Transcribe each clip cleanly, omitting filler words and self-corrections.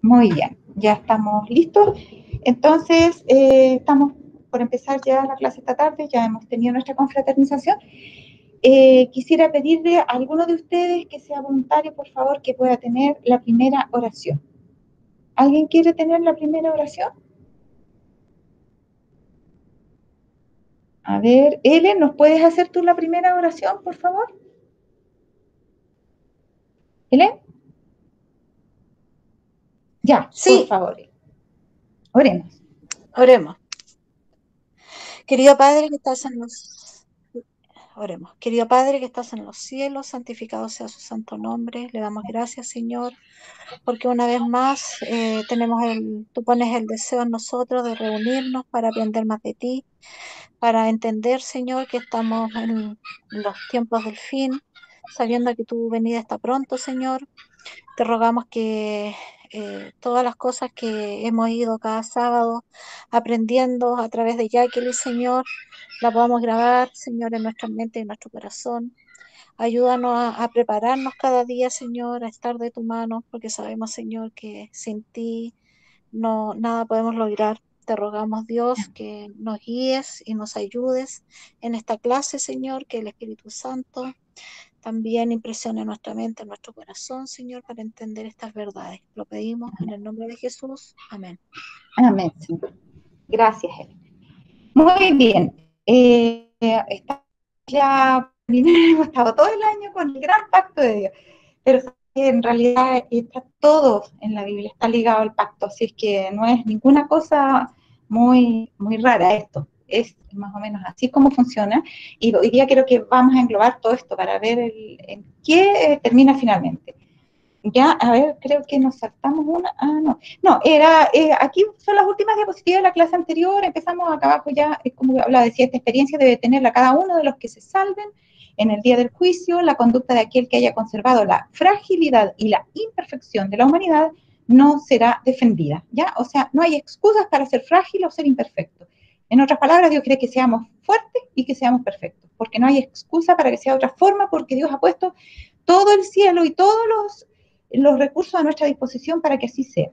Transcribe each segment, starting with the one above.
Muy bien, ya estamos listos. Entonces, estamos por empezar ya la clase esta tarde, ya hemos tenido nuestra confraternización. Quisiera pedirle a alguno de ustedes que sea voluntario, por favor, que pueda tener la primera oración. ¿Alguien quiere tener la primera oración? A ver, Ellen, ¿nos puedes hacer tú la primera oración, por favor? ¿Ellen? Ya, por Sí, favor. Oremos. oremos. Querido Padre que estás en los... Oremos. Querido Padre que estás en los cielos, santificado sea su santo nombre. Le damos gracias, Señor, porque una vez más tú pones el deseo en nosotros de reunirnos para aprender más de ti, para entender, Señor, que estamos en los tiempos del fin, sabiendo que tu venida está pronto, Señor. Te rogamos que todas las cosas que hemos ido cada sábado aprendiendo a través de Jacqueline, Señor, la podamos grabar, Señor, en nuestra mente y en nuestro corazón. Ayúdanos a prepararnos cada día, Señor, a estar de tu mano, porque sabemos, Señor, que sin ti no nada podemos lograr. Te rogamos, Dios, que nos guíes y nos ayudes en esta clase, Señor, que el Espíritu Santo también impresione nuestra mente, nuestro corazón, Señor, para entender estas verdades. Lo pedimos en el nombre de Jesús. Amén. Amén, Señor. Gracias, Ellen. Muy bien. Ya hemos estado todo el año con el gran pacto de Dios, pero en realidad está todo en la Biblia, está ligado al pacto, así es que no es ninguna cosa muy rara esto, es más o menos así como funciona, y hoy día creo que vamos a englobar todo esto para ver en qué termina finalmente. Ya, a ver, creo que nos saltamos una. No, aquí son las últimas diapositivas de la clase anterior. Empezamos acá abajo ya, es como decía, esta experiencia debe tenerla cada uno de los que se salven en el día del juicio. La conducta de aquel que haya conservado la fragilidad y la imperfección de la humanidad no será defendida, ¿ya? O sea, no hay excusas para ser frágil o ser imperfecto. En otras palabras, Dios quiere que seamos fuertes y que seamos perfectos, porque no hay excusa para que sea de otra forma, porque Dios ha puesto todo el cielo y todos los recursos a nuestra disposición para que así sea.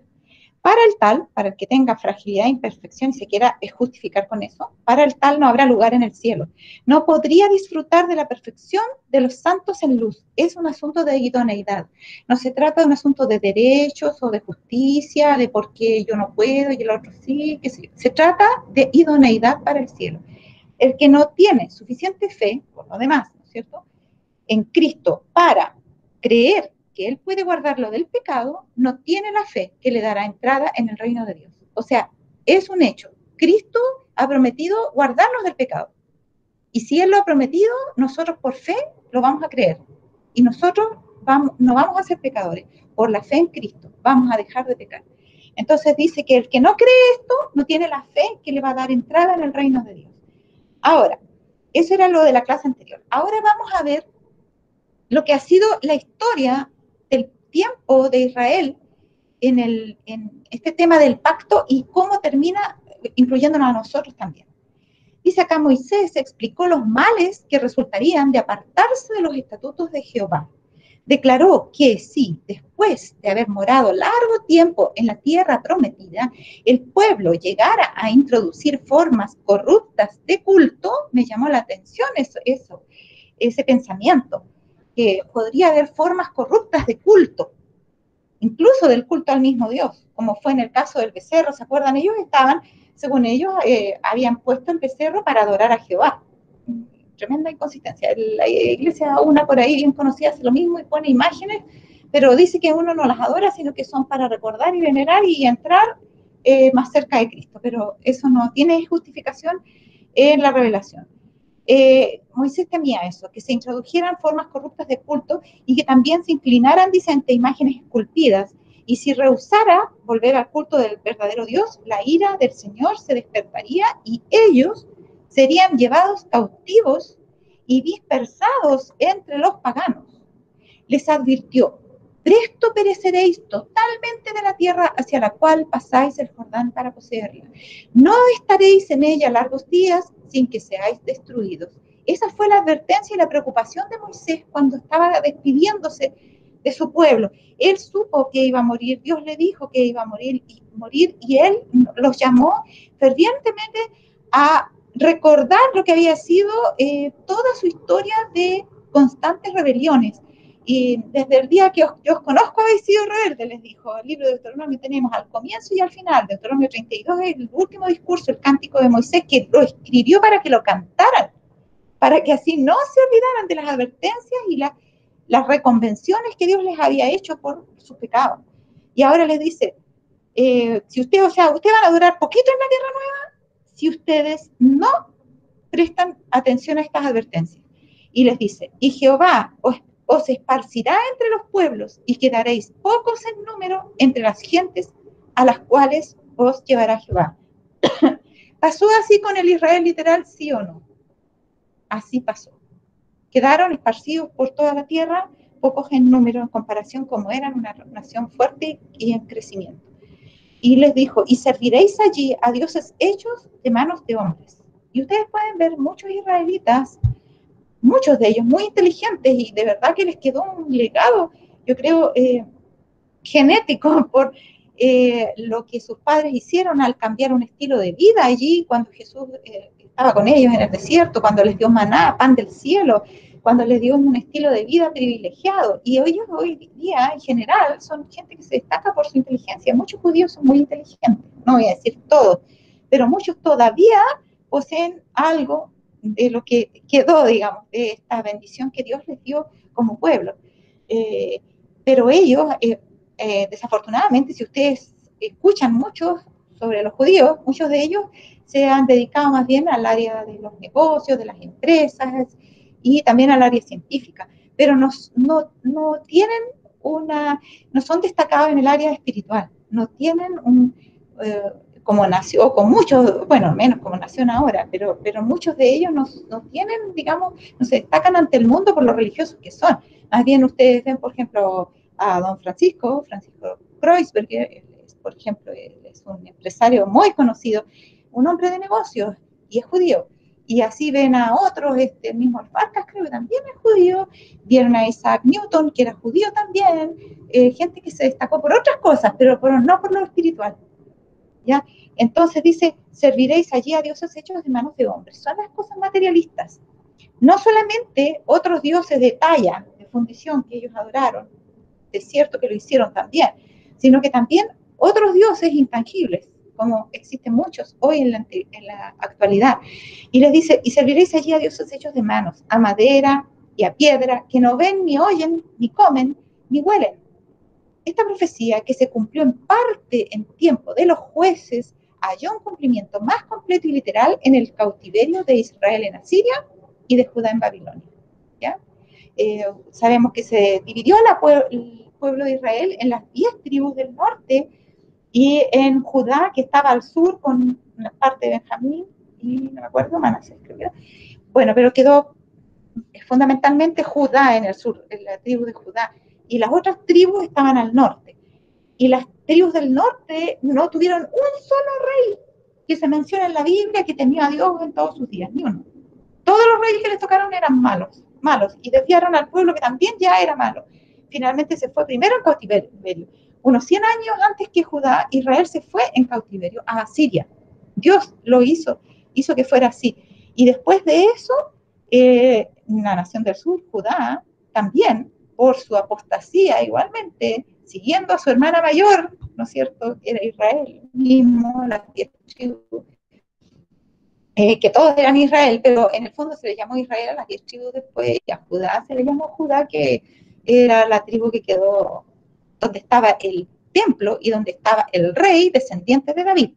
Para el que tenga fragilidad e imperfección y se quiera justificar con eso, para el tal no habrá lugar en el cielo. No podría disfrutar de la perfección de los santos en luz. Es un asunto de idoneidad. No se trata de un asunto de derechos o de justicia, de por qué yo no puedo y el otro sí. Se trata de idoneidad para el cielo. El que no tiene suficiente fe, por lo demás, ¿no es cierto?, en Cristo para creer que Él puede guardarlo del pecado, no tiene la fe que le dará entrada en el reino de Dios. O sea, es un hecho. Cristo ha prometido guardarnos del pecado. Y si Él lo ha prometido, nosotros por fe lo vamos a creer. Y nosotros no vamos a ser pecadores. Por la fe en Cristo vamos a dejar de pecar. Entonces dice que el que no cree esto no tiene la fe que le va a dar entrada en el reino de Dios. Ahora, eso era lo de la clase anterior. Ahora vamos a ver lo que ha sido la historia del tiempo de Israel en este tema del pacto y cómo termina incluyéndonos a nosotros también. Dice acá Moisés explicó los males que resultarían de apartarse de los estatutos de Jehová. Declaró que si, después de haber morado largo tiempo en la tierra prometida, el pueblo llegara a introducir formas corruptas de culto, me llamó la atención ese pensamiento, que podría haber formas corruptas de culto, incluso del culto al mismo Dios, como fue en el caso del becerro. ¿Se acuerdan? Ellos estaban, según ellos, habían puesto el becerro para adorar a Jehová. Tremenda inconsistencia. La iglesia, una por ahí bien conocida, hace lo mismo y pone imágenes, pero dice que uno no las adora, sino que son para recordar y venerar y entrar más cerca de Cristo. Pero eso no tiene justificación en la revelación. Moisés temía eso, que se introdujeran formas corruptas de culto y que también se inclinaran, dice, ante imágenes esculpidas. Y si rehusara volver al culto del verdadero Dios, la ira del Señor se despertaría y ellos serían llevados cautivos y dispersados entre los paganos. Les advirtió: presto pereceréis totalmente de la tierra hacia la cual pasáis el Jordán para poseerla. No estaréis en ella largos días sin que seáis destruidos. Esa fue la advertencia y la preocupación de Moisés cuando estaba despidiéndose de su pueblo. Él supo que iba a morir, Dios le dijo que iba a morir, y él los llamó fervientemente a recordar lo que había sido toda su historia de constantes rebeliones. Y desde el día que yo os conozco habéis sido rebeldes, les dijo. El libro de Deuteronomio tenemos al comienzo y al final. Deuteronomio 32 es el último discurso, el cántico de Moisés, que lo escribió para que lo cantaran, para que así no se olvidaran de las advertencias y las reconvenciones que Dios les había hecho por sus pecados. Y ahora les dice, si ustedes, o sea, ustedes van a durar poquito en la tierra nueva si ustedes no prestan atención a estas advertencias. Y les dice, y Jehová os esparcirá entre los pueblos y quedaréis pocos en número entre las gentes a las cuales os llevará Jehová. ¿Pasó así con el Israel literal, sí o no? Así pasó. Quedaron esparcidos por toda la tierra, pocos en número en comparación como eran una nación fuerte y en crecimiento. Y les dijo, y serviréis allí a dioses hechos de manos de hombres. Y ustedes pueden ver muchos israelitas, muchos de ellos muy inteligentes, y de verdad que les quedó un legado, yo creo, genético por lo que sus padres hicieron al cambiar un estilo de vida allí cuando Jesús estaba con ellos en el desierto, cuando les dio maná, pan del cielo, cuando les dio un estilo de vida privilegiado. Y ellos hoy día, en general, son gente que se destaca por su inteligencia. Muchos judíos son muy inteligentes, no voy a decir todos, pero muchos todavía poseen algo de lo que quedó, digamos, de esta bendición que Dios les dio como pueblo. Pero ellos, desafortunadamente, si ustedes escuchan mucho sobre los judíos, muchos de ellos se han dedicado más bien al área de los negocios, de las empresas y también al área científica, pero no tienen no son destacados en el área espiritual, no tienen como nació, o con muchos, bueno, menos como nación ahora, pero muchos de ellos no tienen, digamos, no se destacan ante el mundo por los religiosos que son. Más bien ustedes ven, por ejemplo, a don Francisco Kreuzberg, por ejemplo, es un empresario muy conocido, un hombre de negocios, y es judío. Y así ven a otros, el mismo Farkas creo que también es judío, vieron a Isaac Newton, que era judío también, gente que se destacó por otras cosas, pero no por lo espiritual. ¿Ya? Entonces dice, serviréis allí a dioses hechos de manos de hombres. Son las cosas materialistas. No solamente otros dioses de talla, de fundición que ellos adoraron, es cierto que lo hicieron también, sino que también otros dioses intangibles, como existen muchos hoy en la actualidad. Y les dice, y serviréis allí a dioses hechos de manos, a madera y a piedra, que no ven, ni oyen, ni comen, ni huelen. Esta profecía, que se cumplió en parte en tiempo de los jueces, halló un cumplimiento más completo y literal en el cautiverio de Israel en Asiria y de Judá en Babilonia. ¿Ya? Sabemos que se dividió el pueblo de Israel en las 10 tribus del norte y en Judá, que estaba al sur con una parte de Benjamín y no me acuerdo, Manasés creo que era. Bueno, pero quedó fundamentalmente Judá en el sur, en la tribu de Judá, y las otras tribus estaban al norte. Y las tribus del norte no tuvieron un solo rey que se menciona en la Biblia que tenía a Dios en todos sus días, ni uno. Todos los reyes que les tocaron eran malos, y desviaron al pueblo que también ya era malo. Finalmente se fue primero en cautiverio. Unos 100 años antes que Judá, Israel se fue en cautiverio a Asiria. Dios lo hizo que fuera así. Y después de eso, la nación del sur, Judá, también, por su apostasía igualmente, siguiendo a su hermana mayor, ¿no es cierto?, que era Israel mismo, las 10 tribus, que todos eran Israel, pero en el fondo se le llamó Israel a las 10 tribus después, y a Judá se le llamó Judá, que era la tribu que quedó donde estaba el templo y donde estaba el rey descendiente de David.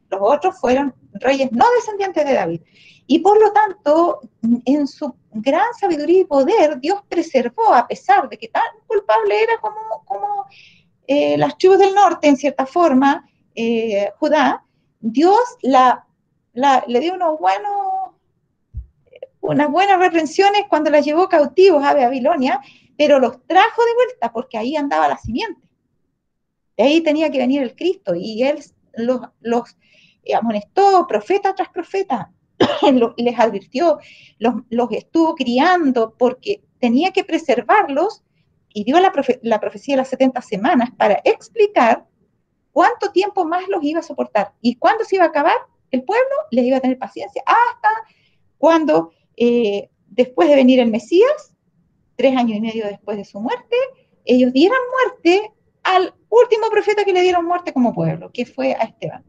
Los otros fueron reyes no descendientes de David. Y por lo tanto, en su gran sabiduría y poder, Dios preservó, a pesar de que tan culpable era como las tribus del norte, en cierta forma, Judá, Dios le dio unas buenas reprensiones cuando las llevó cautivos a Babilonia, pero los trajo de vuelta porque ahí andaba la simiente. De ahí tenía que venir el Cristo y él los amonestó profeta tras profeta, les advirtió, los estuvo criando porque tenía que preservarlos y dio la profecía de las 70 semanas para explicar cuánto tiempo más los iba a soportar y cuándo se iba a acabar el pueblo, les iba a tener paciencia hasta cuando, después de venir el Mesías, 3 años y medio después de su muerte, ellos dieran muerte al último profeta que le dieron muerte como pueblo, que fue a Esteban.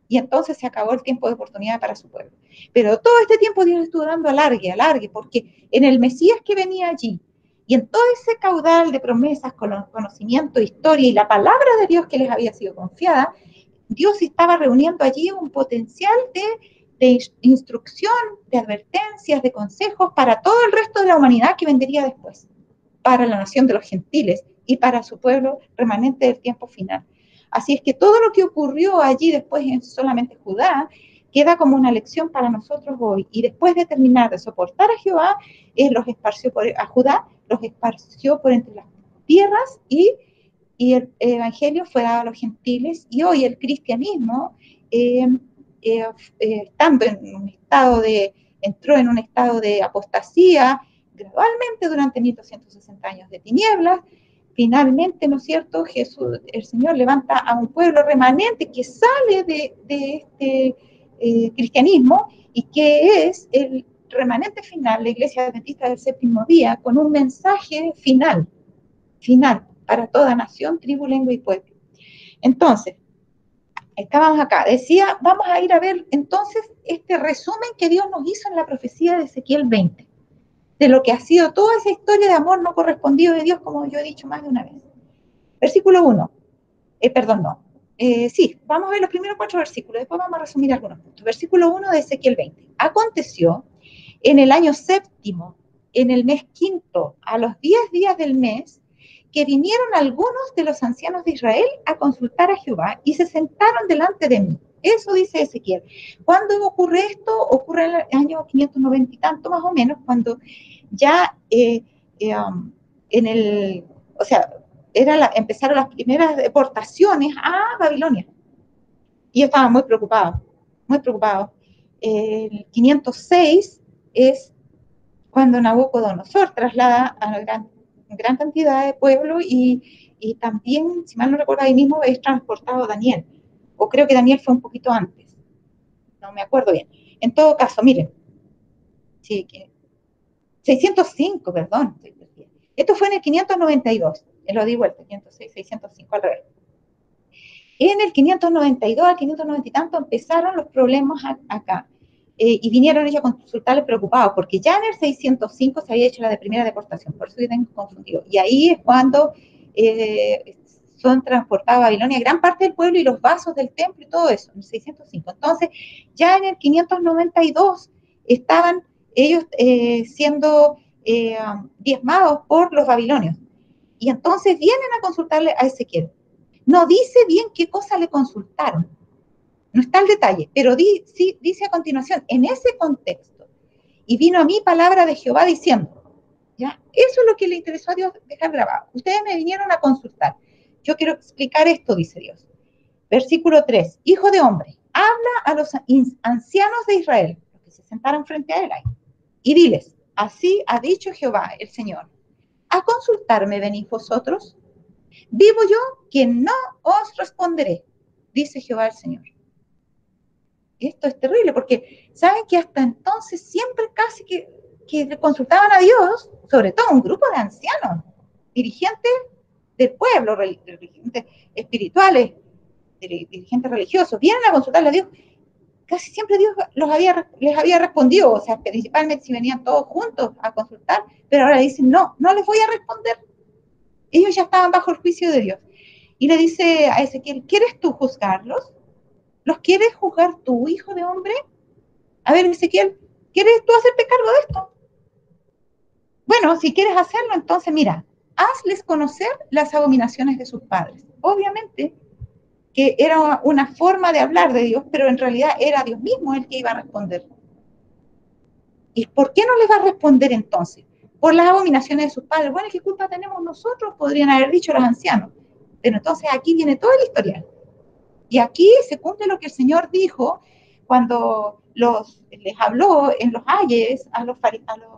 Y entonces se acabó el tiempo de oportunidad para su pueblo. Pero todo este tiempo Dios estuvo dando alargue, porque en el Mesías que venía allí, y en todo ese caudal de promesas, conocimiento, historia y la palabra de Dios que les había sido confiada, Dios estaba reuniendo allí un potencial de instrucción, de advertencias, de consejos para todo el resto de la humanidad que vendría después, para la nación de los gentiles y para su pueblo remanente del tiempo final. Así es que todo lo que ocurrió allí después en solamente Judá queda como una lección para nosotros hoy. Y después de terminar de soportar a Jehová, a Judá, los esparció por entre las tierras y el evangelio fue dado a los gentiles. Y hoy el cristianismo, estando en un estado entró en un estado de apostasía gradualmente durante 1260 años de tinieblas. Finalmente, ¿no es cierto?, Jesús, el Señor levanta a un pueblo remanente que sale de este cristianismo y que es el remanente final, la Iglesia Adventista del Séptimo Día, con un mensaje final para toda nación, tribu, lengua y pueblo. Entonces, estábamos acá, decía, vamos a ir a ver entonces este resumen que Dios nos hizo en la profecía de Ezequiel 20, de lo que ha sido toda esa historia de amor no correspondido de Dios, como yo he dicho más de una vez. Versículo 1, perdón, no. Sí, vamos a ver los primeros 4 versículos, después vamos a resumir algunos puntos. Versículo 1 de Ezequiel 20. Aconteció en el año séptimo, en el mes quinto, a los 10 días del mes, que vinieron algunos de los ancianos de Israel a consultar a Jehová y se sentaron delante de mí. Eso dice Ezequiel. ¿Cuándo ocurre esto? Ocurre en el año 590 y tanto más o menos, cuando ya o sea, empezaron las primeras deportaciones a Babilonia. Y yo estaba muy preocupado, muy preocupado. El 506 es cuando Nabucodonosor traslada a una gran cantidad de pueblo y también, si mal no recuerdo, ahí mismo es transportado Daniel. O creo que Daniel fue un poquito antes. No me acuerdo bien. En todo caso, miren. Sí, 605, perdón. Esto fue en el 592. Lo di vuelta, 506, 605, al revés. En el 592 al 590 y tanto empezaron los problemas acá. Y vinieron ellos a consultarles preocupados, porque ya en el 605 se había hecho la primera deportación, por eso yo tengo confundido. Y ahí es cuando son transportados a Babilonia gran parte del pueblo y los vasos del templo y todo eso, en el 605. Entonces, ya en el 592 estaban ellos siendo diezmados por los babilonios. Y entonces vienen a consultarle a Ezequiel. No dice bien qué cosa le consultaron, no está el detalle, pero sí, dice a continuación, en ese contexto, y vino a mí palabra de Jehová diciendo, ¿ya? Eso es lo que le interesó a Dios dejar grabado. Ustedes me vinieron a consultar. Yo quiero explicar esto, dice Dios. Versículo 3, hijo de hombre, habla a los ancianos de Israel, los que se sentaron frente a él ahí, y diles, así ha dicho Jehová, el Señor, a consultarme venís vosotros. Vivo yo que no os responderé, dice Jehová el Señor. Esto es terrible porque saben que hasta entonces siempre casi que consultaban a Dios, sobre todo un grupo de ancianos, dirigentes del pueblo, dirigentes espirituales, dirigentes religiosos, vienen a consultarle a Dios. Casi siempre Dios les había respondido, o sea, principalmente si venían todos juntos a consultar, pero ahora dicen, no les voy a responder. Ellos ya estaban bajo el juicio de Dios. Y le dice a Ezequiel, ¿quieres tú juzgarlos? ¿Los quieres juzgar tú, hijo de hombre? A ver, Ezequiel, ¿quieres tú hacerte cargo de esto? Bueno, si quieres hacerlo, entonces mira, hazles conocer las abominaciones de sus padres. Obviamente que era una forma de hablar de Dios, pero en realidad era Dios mismo el que iba a responder. ¿Y por qué no les va a responder entonces? Por las abominaciones de sus padres. Bueno, ¿qué culpa tenemos nosotros? Podrían haber dicho los ancianos. Pero entonces aquí viene todo el historial. Y aquí se cumple lo que el Señor dijo cuando les habló en los ayes a los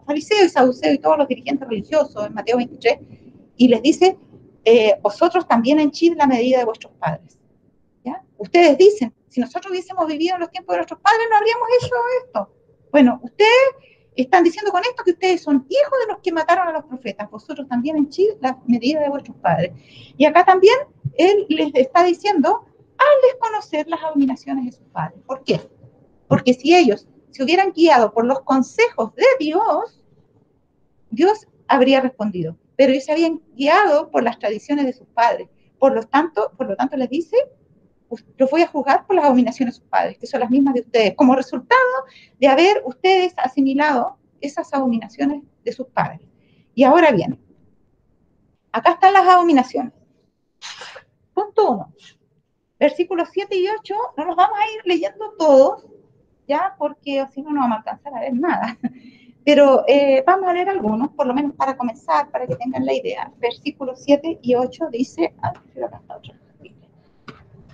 fariseos y saduceos y todos los dirigentes religiosos en Mateo 23, Y les dice, vosotros también henchid la medida de vuestros padres. ¿Ya? Ustedes dicen, si nosotros hubiésemos vivido en los tiempos de nuestros padres, no habríamos hecho esto. Bueno, ustedes están diciendo con esto que ustedes son hijos de los que mataron a los profetas. Vosotros también henchid la medida de vuestros padres. Y acá también él les está diciendo, hazles conocer las abominaciones de sus padres. ¿Por qué? Porque si ellos se hubieran guiado por los consejos de Dios, Dios habría respondido. Pero ellos se habían guiado por las tradiciones de sus padres. Por lo tanto les dice, los voy a juzgar por las abominaciones de sus padres, que son las mismas de ustedes, como resultado de haber ustedes asimilado esas abominaciones de sus padres. Y ahora bien, acá están las abominaciones. Punto 1. Versículos 7 y 8, no los vamos a ir leyendo todos, ya, porque si no, no vamos a alcanzar a ver nada. Pero vamos a leer algunos, por lo menos para comenzar, para que tengan la idea. Versículos 7 y 8 dice,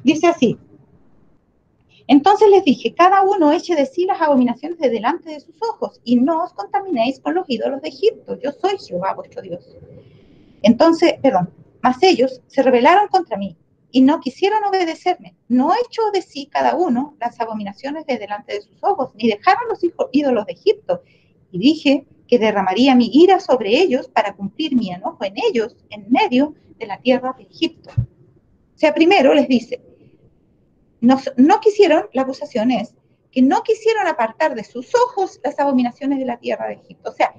dice así: entonces les dije, cada uno eche de sí las abominaciones de delante de sus ojos, y no os contaminéis con los ídolos de Egipto. Yo soy Jehová vuestro Dios. Entonces, mas ellos se rebelaron contra mí, y no quisieron obedecerme. No echó de sí cada uno las abominaciones de delante de sus ojos, ni dejaron los ídolos de Egipto. Y dije que derramaría mi ira sobre ellos para cumplir mi enojo en ellos, en medio de la tierra de Egipto. O sea, primero les dice, no quisieron, la acusación es, que no quisieron apartar de sus ojos las abominaciones de la tierra de Egipto. O sea,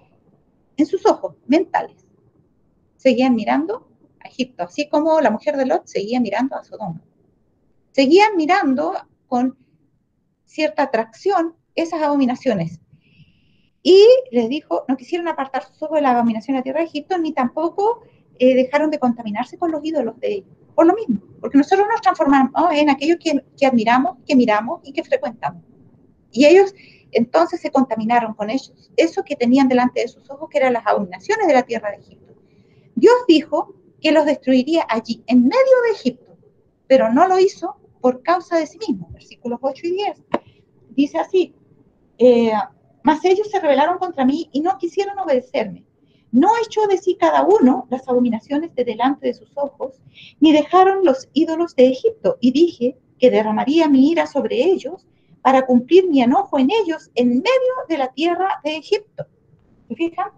en sus ojos mentales. Seguían mirando a Egipto, así como la mujer de Lot seguía mirando a Sodoma. Seguían mirando con cierta atracción esas abominaciones. Y les dijo, no quisieron apartar sus ojos de la abominación de la tierra de Egipto, ni tampoco dejaron de contaminarse con los ídolos de ellos. Por lo mismo, porque nosotros nos transformamos en aquellos que admiramos, que miramos y que frecuentamos. Y ellos entonces se contaminaron con ellos, eso que tenían delante de sus ojos, que eran las abominaciones de la tierra de Egipto. Dios dijo que los destruiría allí, en medio de Egipto, pero no lo hizo por causa de sí mismo. Versículos 8 y 10. Dice así, mas ellos se rebelaron contra mí y no quisieron obedecerme. No echó de sí cada uno las abominaciones de delante de sus ojos, ni dejaron los ídolos de Egipto. Y dije que derramaría mi ira sobre ellos para cumplir mi enojo en ellos en medio de la tierra de Egipto. ¿Se fijan?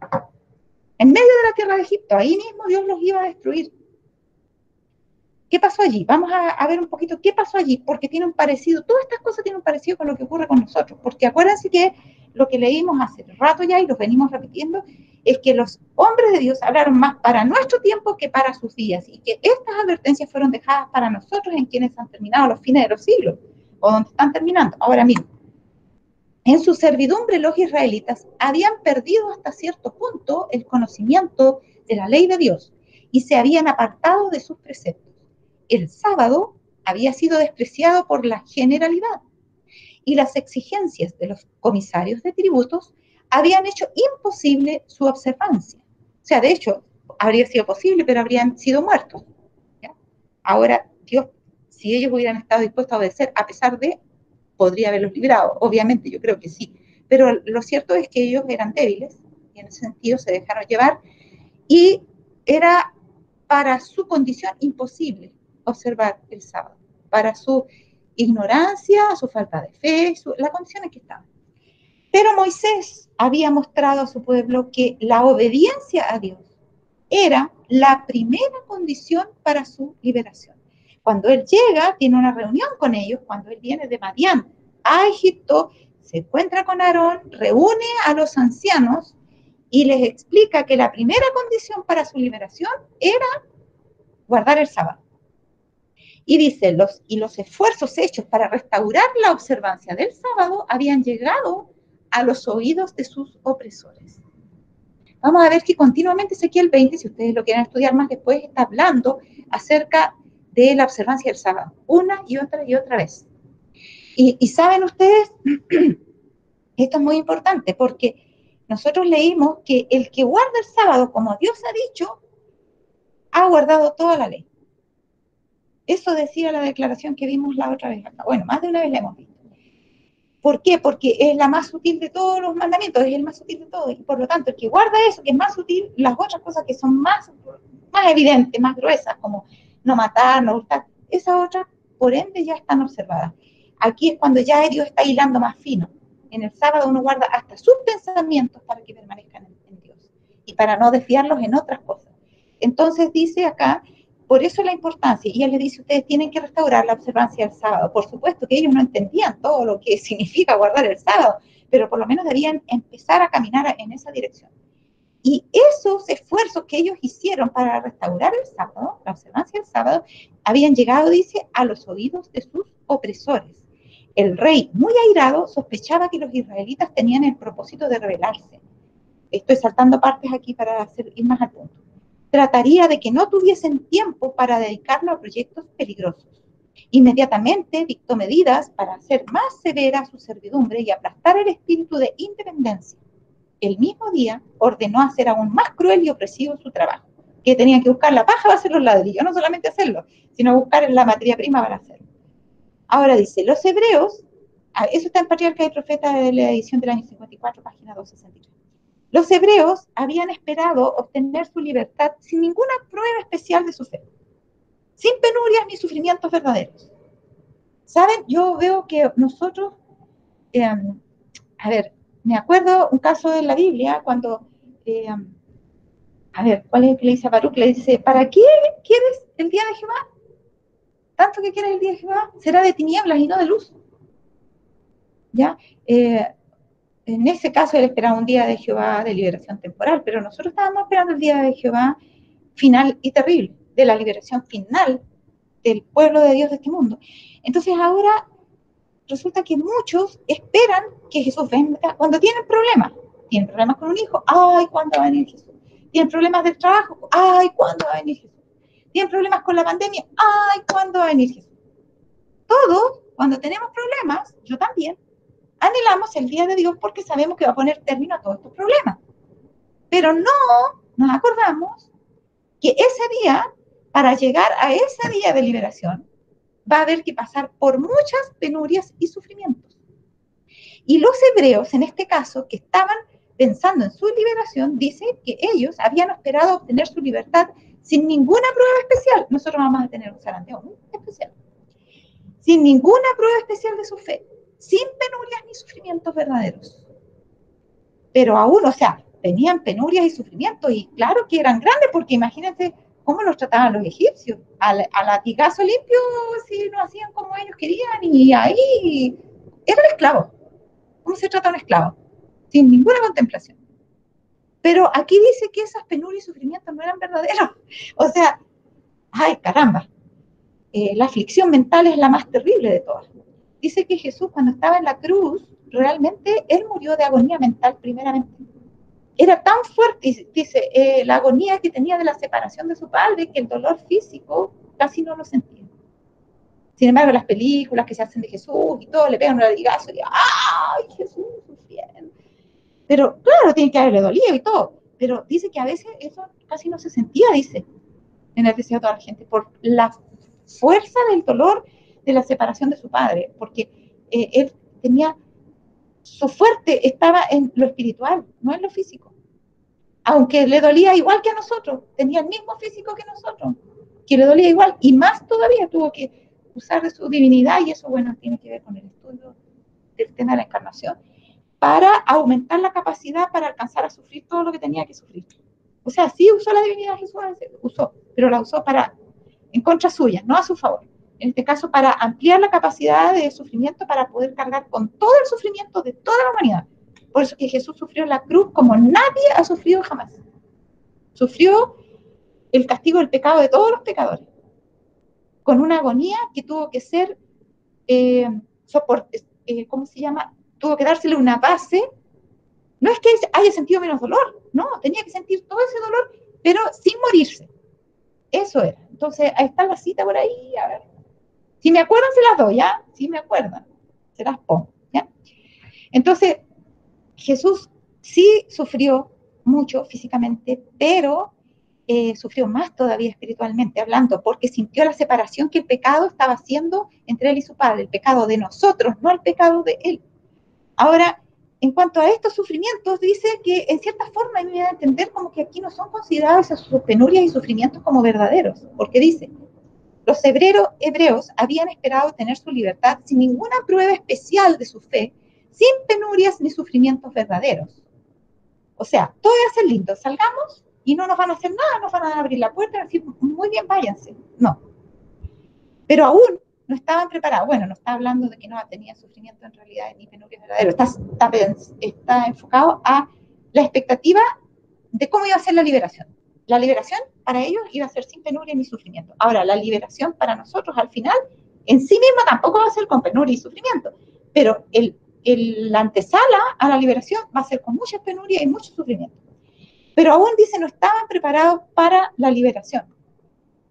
En medio de la tierra de Egipto, ahí mismo Dios los iba a destruir. ¿Qué pasó allí? Vamos a ver un poquito qué pasó allí, porque tiene un parecido, todas estas cosas tienen un parecido con lo que ocurre con nosotros, porque acuérdense que lo que leímos hace rato ya y lo venimos repitiendo, es que los hombres de Dios hablaron más para nuestro tiempo que para sus días, y que estas advertencias fueron dejadas para nosotros en quienes han terminado los fines de los siglos, o donde están terminando, ahora mismo. En su servidumbre los israelitas habían perdido hasta cierto punto el conocimiento de la ley de Dios y se habían apartado de sus preceptos. El sábado había sido despreciado por la generalidad y las exigencias de los comisarios de tributos habían hecho imposible su observancia. O sea, de hecho, habría sido posible, pero habrían sido muertos. ¿Ya? Ahora, Dios, si ellos hubieran estado dispuestos a obedecer, a pesar de, podría haberlos librado. Obviamente, yo creo que sí. Pero lo cierto es que ellos eran débiles y en ese sentido se dejaron llevar y era para su condición imposible observar el sábado, para su ignorancia, su falta de fe, la condición en que estaban. Pero Moisés había mostrado a su pueblo que la obediencia a Dios era la primera condición para su liberación. Cuando él llega, tiene una reunión con ellos, cuando él viene de Madián a Egipto, se encuentra con Aarón, reúne a los ancianos y les explica que la primera condición para su liberación era guardar el sábado. Y dice, los esfuerzos hechos para restaurar la observancia del sábado habían llegado a los oídos de sus opresores. Vamos a ver que continuamente Ezequiel 20, si ustedes lo quieren estudiar más después, está hablando acerca de la observancia del sábado, una y otra vez. Y saben ustedes, esto es muy importante porque nosotros leímos que el que guarda el sábado, como Dios ha dicho, ha guardado toda la ley. Eso decía la declaración que vimos la otra vez acá. Bueno, más de una vez la hemos visto. ¿Por qué? Porque es la más sutil de todos los mandamientos, es el más sutil de todos. Y por lo tanto, el que guarda eso, que es más sutil, las otras cosas que son más más evidentes, más gruesas, como no matar, no hurtar, esas otras, por ende, ya están observadas. Aquí es cuando ya Dios está hilando más fino. En el sábado uno guarda hasta sus pensamientos para que permanezcan en Dios y para no desviarlos en otras cosas. Entonces dice acá, por eso la importancia, y él le dice, ustedes tienen que restaurar la observancia del sábado. Por supuesto que ellos no entendían todo lo que significa guardar el sábado, pero por lo menos debían empezar a caminar en esa dirección. Y esos esfuerzos que ellos hicieron para restaurar el sábado, la observancia del sábado, habían llegado, dice, a los oídos de sus opresores. El rey, muy airado, sospechaba que los israelitas tenían el propósito de rebelarse. Estoy saltando partes aquí para ir más al punto. Trataría de que no tuviesen tiempo para dedicarlo a proyectos peligrosos. Inmediatamente dictó medidas para hacer más severa su servidumbre y aplastar el espíritu de independencia. El mismo día ordenó hacer aún más cruel y opresivo su trabajo, que tenían que buscar la paja para hacer los ladrillos, no solamente hacerlo, sino buscar la materia prima para hacerlo. Ahora dice, los hebreos, eso está en Patriarca y Profeta de la edición del año 54, página 263. Los hebreos habían esperado obtener su libertad sin ninguna prueba especial de su fe, sin penurias ni sufrimientos verdaderos. ¿Saben? Yo veo que nosotros, a ver, me acuerdo un caso de la Biblia cuando, a ver, ¿cuál es el que le dice a Baruch? Le dice, ¿para qué quieres el día de Jehová? Tanto que quieres el día de Jehová, será de tinieblas y no de luz. ¿Ya? En ese caso él esperaba un día de Jehová de liberación temporal, pero nosotros estábamos esperando el día de Jehová final y terrible, de la liberación final del pueblo de Dios de este mundo. Entonces ahora resulta que muchos esperan que Jesús venga cuando tienen problemas con un hijo, ¡ay, cuándo va a venir Jesús! Tienen problemas del trabajo, ¡ay, cuándo va a venir Jesús! Tienen problemas con la pandemia, ¡ay, cuándo va a venir Jesús! Todos, cuando tenemos problemas, yo también, anhelamos el día de Dios porque sabemos que va a poner término a todos estos problemas. Pero no nos acordamos que ese día, para llegar a ese día de liberación, va a haber que pasar por muchas penurias y sufrimientos. Y los hebreos, en este caso, que estaban pensando en su liberación, dice que ellos habían esperado obtener su libertad sin ninguna prueba especial. Nosotros vamos a tener un zarandeo muy especial. Sin ninguna prueba especial de su fe, sin penurias ni sufrimientos verdaderos. Pero aún, o sea, tenían penurias y sufrimientos, y claro que eran grandes, porque imagínense cómo los trataban los egipcios, a latigazo limpio, si no hacían como ellos querían, y ahí eran esclavos. ¿Cómo se trata a un esclavo? Sin ninguna contemplación. Pero aquí dice que esas penurias y sufrimientos no eran verdaderos. O sea, ay, caramba, la aflicción mental es la más terrible de todas. Dice que Jesús, cuando estaba en la cruz, realmente él murió de agonía mental primeramente. Era tan fuerte, dice, la agonía que tenía de la separación de su padre, que el dolor físico casi no lo sentía. Sin embargo, las películas que se hacen de Jesús y todo, le pegan un latigazo y ¡ay, Jesús sufriendo! Pero claro, tiene que haberle dolido y todo. Pero dice que a veces eso casi no se sentía, dice, en el deseo de toda la gente, por la fuerza del dolor de la separación de su padre, porque él tenía, su fuerte estaba en lo espiritual, no en lo físico. Aunque le dolía igual que a nosotros, tenía el mismo físico que nosotros, que le dolía igual, y más todavía tuvo que usar de su divinidad, y eso, bueno, tiene que ver con el estudio del tema de la encarnación, para aumentar la capacidad para alcanzar a sufrir todo lo que tenía que sufrir. O sea, sí usó la divinidad Jesús, usó, pero la usó en contra suya, no a su favor. En este caso, para ampliar la capacidad de sufrimiento para poder cargar con todo el sufrimiento de toda la humanidad. Por eso que Jesús sufrió en la cruz como nadie ha sufrido jamás. Sufrió el castigo del pecado de todos los pecadores, con una agonía que tuvo que ser, ¿cómo se llama? Tuvo que dársele una base. No es que haya sentido menos dolor, no, tenía que sentir todo ese dolor, pero sin morirse. Eso era. Entonces, ahí está la cita por ahí, a ver. Si me acuerdan, se las doy, ¿ya? Si me acuerdan, se las pongo, ¿ya? Entonces, Jesús sí sufrió mucho físicamente, pero sufrió más todavía espiritualmente hablando, porque sintió la separación que el pecado estaba haciendo entre él y su padre, el pecado de nosotros, no el pecado de él. Ahora, en cuanto a estos sufrimientos, dice que en cierta forma me da a entender como que aquí no son considerados sus penurias y sufrimientos como verdaderos, porque dice, los hebreos habían esperado tener su libertad sin ninguna prueba especial de su fe, sin penurias ni sufrimientos verdaderos. O sea, todo va a ser lindo, salgamos y no nos van a hacer nada, nos van a abrir la puerta y decir, muy bien, váyanse. No. Pero aún no estaban preparados. Bueno, no está hablando de que no tenía sufrimiento en realidad ni penurias verdaderos. Está enfocado a la expectativa de cómo iba a ser la liberación. La liberación para ellos iba a ser sin penuria ni sufrimiento. Ahora, la liberación para nosotros al final, en sí misma tampoco va a ser con penuria y sufrimiento, pero la antesala a la liberación va a ser con mucha penuria y mucho sufrimiento. Pero aún dice, no estaban preparados para la liberación.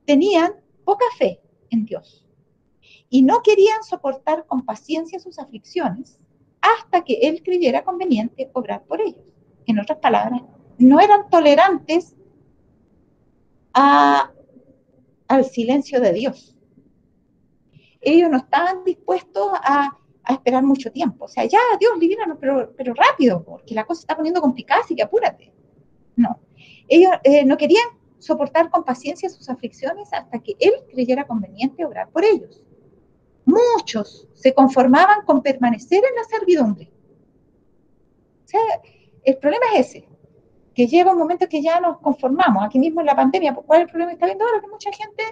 Tenían poca fe en Dios y no querían soportar con paciencia sus aflicciones hasta que Él creyera conveniente obrar por ellos. En otras palabras, no eran tolerantes al silencio de Dios. Ellos no estaban dispuestos a esperar mucho tiempo. O sea, ya, Dios, libéranos, pero rápido, porque la cosa se está poniendo complicada, así que apúrate. No. Ellos no querían soportar con paciencia sus aflicciones hasta que Él creyera conveniente obrar por ellos. Muchos se conformaban con permanecer en la servidumbre. O sea, el problema es ese, que llega un momento que ya nos conformamos. Aquí mismo en la pandemia, ¿cuál es el problema que está viendo ahora? Que mucha gente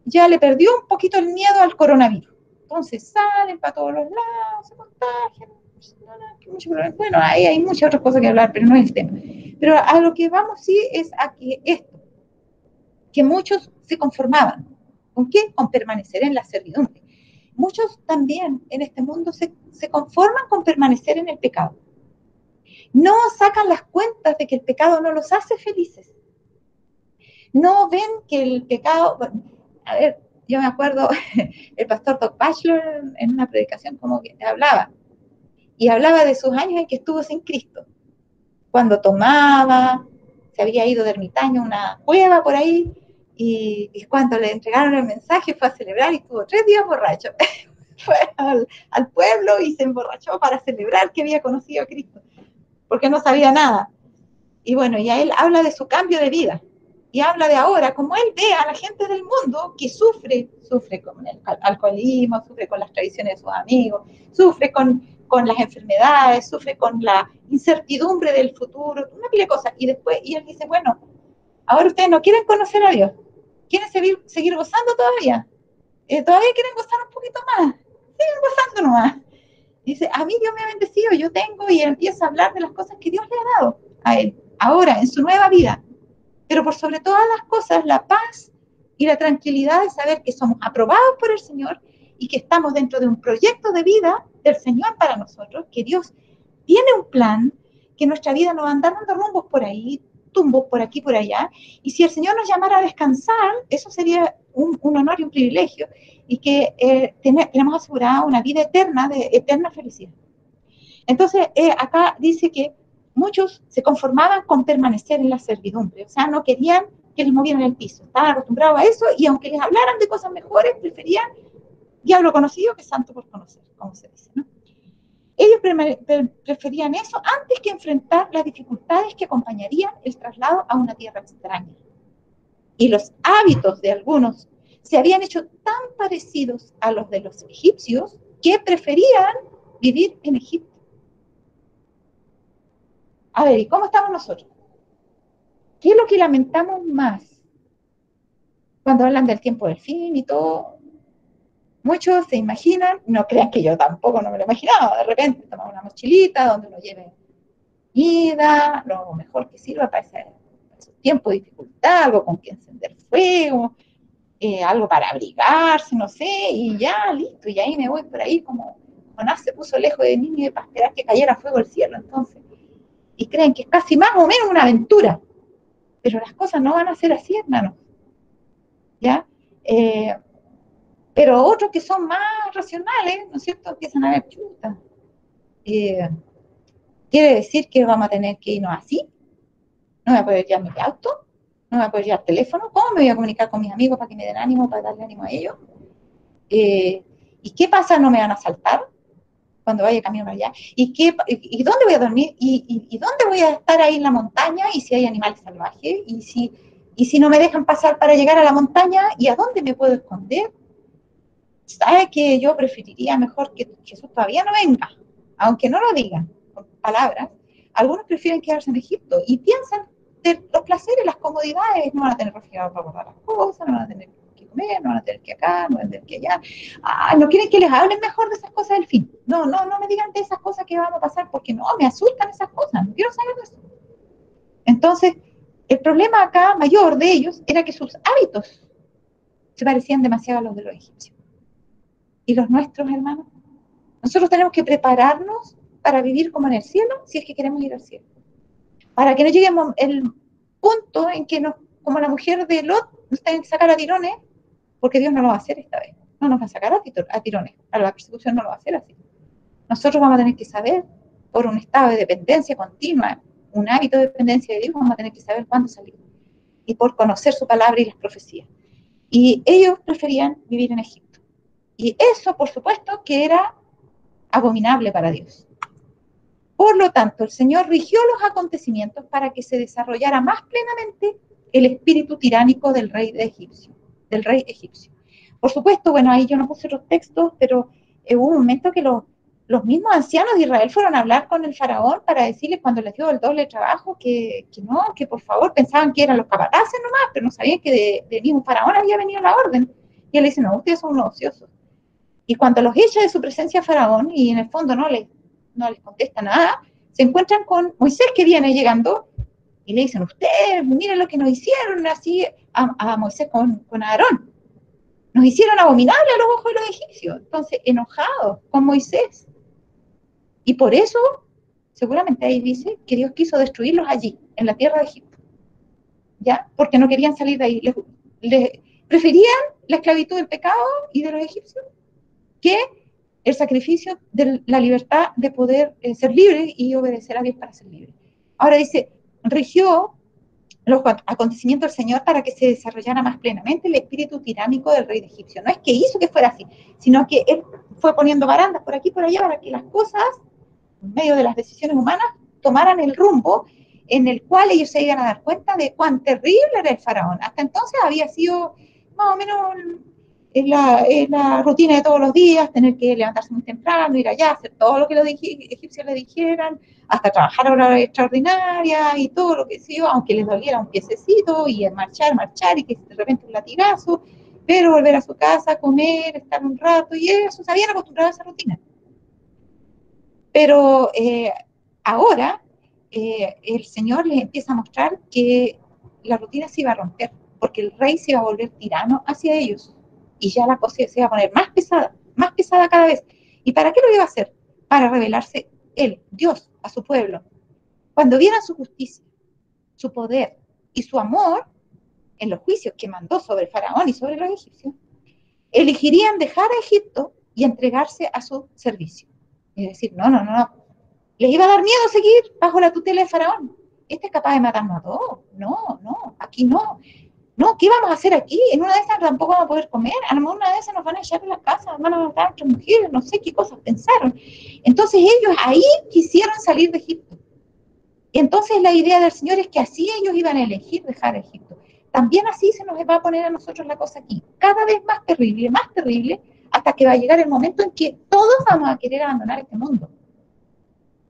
ya le perdió un poquito el miedo al coronavirus. Entonces salen para todos los lados, se contagian. Bueno, ahí hay muchas otras cosas que hablar, pero no es el tema. Pero a lo que vamos sí es a que esto, que muchos se conformaban. ¿Con qué? Con permanecer en la servidumbre. Muchos también en este mundo se conforman con permanecer en el pecado. No sacan las cuentas de que el pecado no los hace felices. No ven que el pecado... A ver, yo me acuerdo, el pastor Doug Batchelor en una predicación como que hablaba, y hablaba de sus años en que estuvo sin Cristo. Cuando tomaba, se había ido de ermitaño a una cueva por ahí, y cuando le entregaron el mensaje fue a celebrar y estuvo 3 días borracho. Fue al pueblo y se emborrachó para celebrar que había conocido a Cristo, porque no sabía nada. Y bueno, y a él habla de su cambio de vida. Y habla de ahora, como él ve a la gente del mundo que sufre con el alcoholismo, sufre con las tradiciones de sus amigos, sufre con las enfermedades, sufre con la incertidumbre del futuro, una pila de cosas. Y después, y él dice, bueno, ahora ustedes no quieren conocer a Dios, quieren seguir gozando todavía, todavía quieren gozar un poquito más, siguen gozando nomás. Dice, a mí Dios me ha bendecido, yo tengo, y empieza a hablar de las cosas que Dios le ha dado a él, ahora, en su nueva vida. Pero por sobre todas las cosas, la paz y la tranquilidad de saber que somos aprobados por el Señor y que estamos dentro de un proyecto de vida del Señor para nosotros, que Dios tiene un plan, que nuestra vida no va a andar dando rumbos por ahí, tumbos por aquí, por allá, y si el Señor nos llamara a descansar, eso sería un honor y un privilegio, y que tenemos asegurada una vida eterna, de eterna felicidad. Entonces, acá dice que muchos se conformaban con permanecer en la servidumbre, o sea, no querían que les movieran el piso, estaban acostumbrados a eso, y aunque les hablaran de cosas mejores, preferían diablo conocido que santo por conocer, como se dice, ¿no? Ellos preferían eso antes que enfrentar las dificultades que acompañarían el traslado a una tierra extraña. Y los hábitos de algunos se habían hecho tan parecidos a los de los egipcios que preferían vivir en Egipto. A ver, ¿y cómo estamos nosotros? ¿Qué es lo que lamentamos más cuando hablan del tiempo del fin y todo? Muchos se imaginan, no crean que yo tampoco no me lo imaginaba, de repente tomar una mochilita donde uno lleve comida, lo mejor que sirva para ese tiempo de dificultad, algo con que encender fuego, algo para abrigarse, no sé, y ya, listo, y ahí me voy por ahí como Jonás se puso lejos de Nínive para esperar que cayera fuego del cielo, entonces, y creen que es casi más o menos una aventura, pero las cosas no van a ser así, hermano, ¿ya? Pero otros que son más racionales, ¿no es cierto?, empiezan a ver, chuta, quiere decir que vamos a tener que irnos así, no voy a poder llevar mi auto, no voy a poder llevar teléfono, ¿cómo me voy a comunicar con mis amigos para que me den ánimo, para darle ánimo a ellos? ¿Y qué pasa? ¿No me van a asaltar cuando vaya camino para allá, y dónde voy a dormir, y dónde voy a estar ahí en la montaña, y si hay animales salvajes, y si no me dejan pasar para llegar a la montaña, y a dónde me puedo esconder. ¿Sabe que yo preferiría mejor que Jesús todavía no venga? Aunque no lo digan con palabras, algunos prefieren quedarse en Egipto y piensan de los placeres, las comodidades, no van a tener refrigerador para guardar las cosas, no van a tener que comer, no van a tener que acá, no van a tener que allá. No quieren que les hablen mejor de esas cosas del fin. No me digan de esas cosas que van a pasar porque no, me asustan esas cosas, no quiero saber de eso. Entonces, el problema acá mayor de ellos era que sus hábitos se parecían demasiado a los de los egipcios. ¿Y los nuestros, hermanos? Nosotros tenemos que prepararnos para vivir como en el cielo, si es que queremos ir al cielo. Para que no lleguemos el punto en que nos, como la mujer de Lot, nos tengan que sacar a tirones, porque Dios no lo va a hacer esta vez. No nos va a sacar a tirones. A la persecución no lo va a hacer así. Nosotros vamos a tener que saber, por un estado de dependencia continua, un hábito de dependencia de Dios, vamos a tener que saber cuándo salir. Y por conocer su palabra y las profecías. Y ellos preferían vivir en Egipto. Y eso, por supuesto, que era abominable para Dios. Por lo tanto, el Señor rigió los acontecimientos para que se desarrollara más plenamente el espíritu tiránico del rey egipcio. Por supuesto, bueno, ahí yo no puse los textos, pero hubo un momento que los mismos ancianos de Israel fueron a hablar con el faraón para decirles cuando les dio el doble trabajo que no, que por favor pensaban que eran los capataces nomás, pero no sabían que de mismo faraón había venido la orden. Y él dice, no, ustedes son unos ociosos. Y cuando los echa de su presencia Faraón, y en el fondo no les contesta nada, se encuentran con Moisés que viene llegando, y le dicen, ustedes, miren lo que nos hicieron así a Moisés con Aarón. Nos hicieron abominable a los ojos de los egipcios. Entonces, enojados con Moisés. Y por eso, seguramente ahí dice que Dios quiso destruirlos allí, en la tierra de Egipto. ¿Ya? Porque no querían salir de ahí. Les preferían la esclavitud del pecado y de los egipcios que el sacrificio de la libertad de poder ser libre y obedecer a Dios para ser libre. Ahora dice, rigió los acontecimientos del Señor para que se desarrollara más plenamente el espíritu tiránico del rey de Egipcio. No es que hizo que fuera así, sino que él fue poniendo barandas por aquí y por allá para que las cosas, en medio de las decisiones humanas, tomaran el rumbo en el cual ellos se iban a dar cuenta de cuán terrible era el faraón. Hasta entonces había sido más o menos la rutina de todos los días, tener que levantarse muy temprano, ir allá, hacer todo lo que los egipcios le dijeran, hasta trabajar a horas extraordinarias y todo lo que sea, aunque les doliera un piececito, y marchar, y que de repente un latigazo, pero volver a su casa, comer, estar un rato, y eso, se habían acostumbrado a esa rutina. Pero ahora el Señor les empieza a mostrar que la rutina se iba a romper, porque el rey se iba a volver tirano hacia ellos, y ya la cosa se iba a poner más pesada cada vez. ¿Y para qué lo iba a hacer? Para revelarse él, Dios, a su pueblo. Cuando vieran su justicia, su poder y su amor en los juicios que mandó sobre Faraón y sobre los egipcios, elegirían dejar a Egipto y entregarse a su servicio. Es decir, no. Les iba a dar miedo seguir bajo la tutela de Faraón. Este es capaz de matarnos a todos. No, aquí no. No, ¿qué vamos a hacer aquí? En una de esas tampoco vamos a poder comer. A lo mejor una de esas nos van a echar de las casas, van a matar a nuestras mujeres, no sé qué cosas pensaron. Entonces ellos ahí quisieron salir de Egipto. Y entonces la idea del Señor es que así ellos iban a elegir dejar Egipto. También así se nos va a poner a nosotros la cosa aquí. Cada vez más terrible, hasta que va a llegar el momento en que todos vamos a querer abandonar este mundo.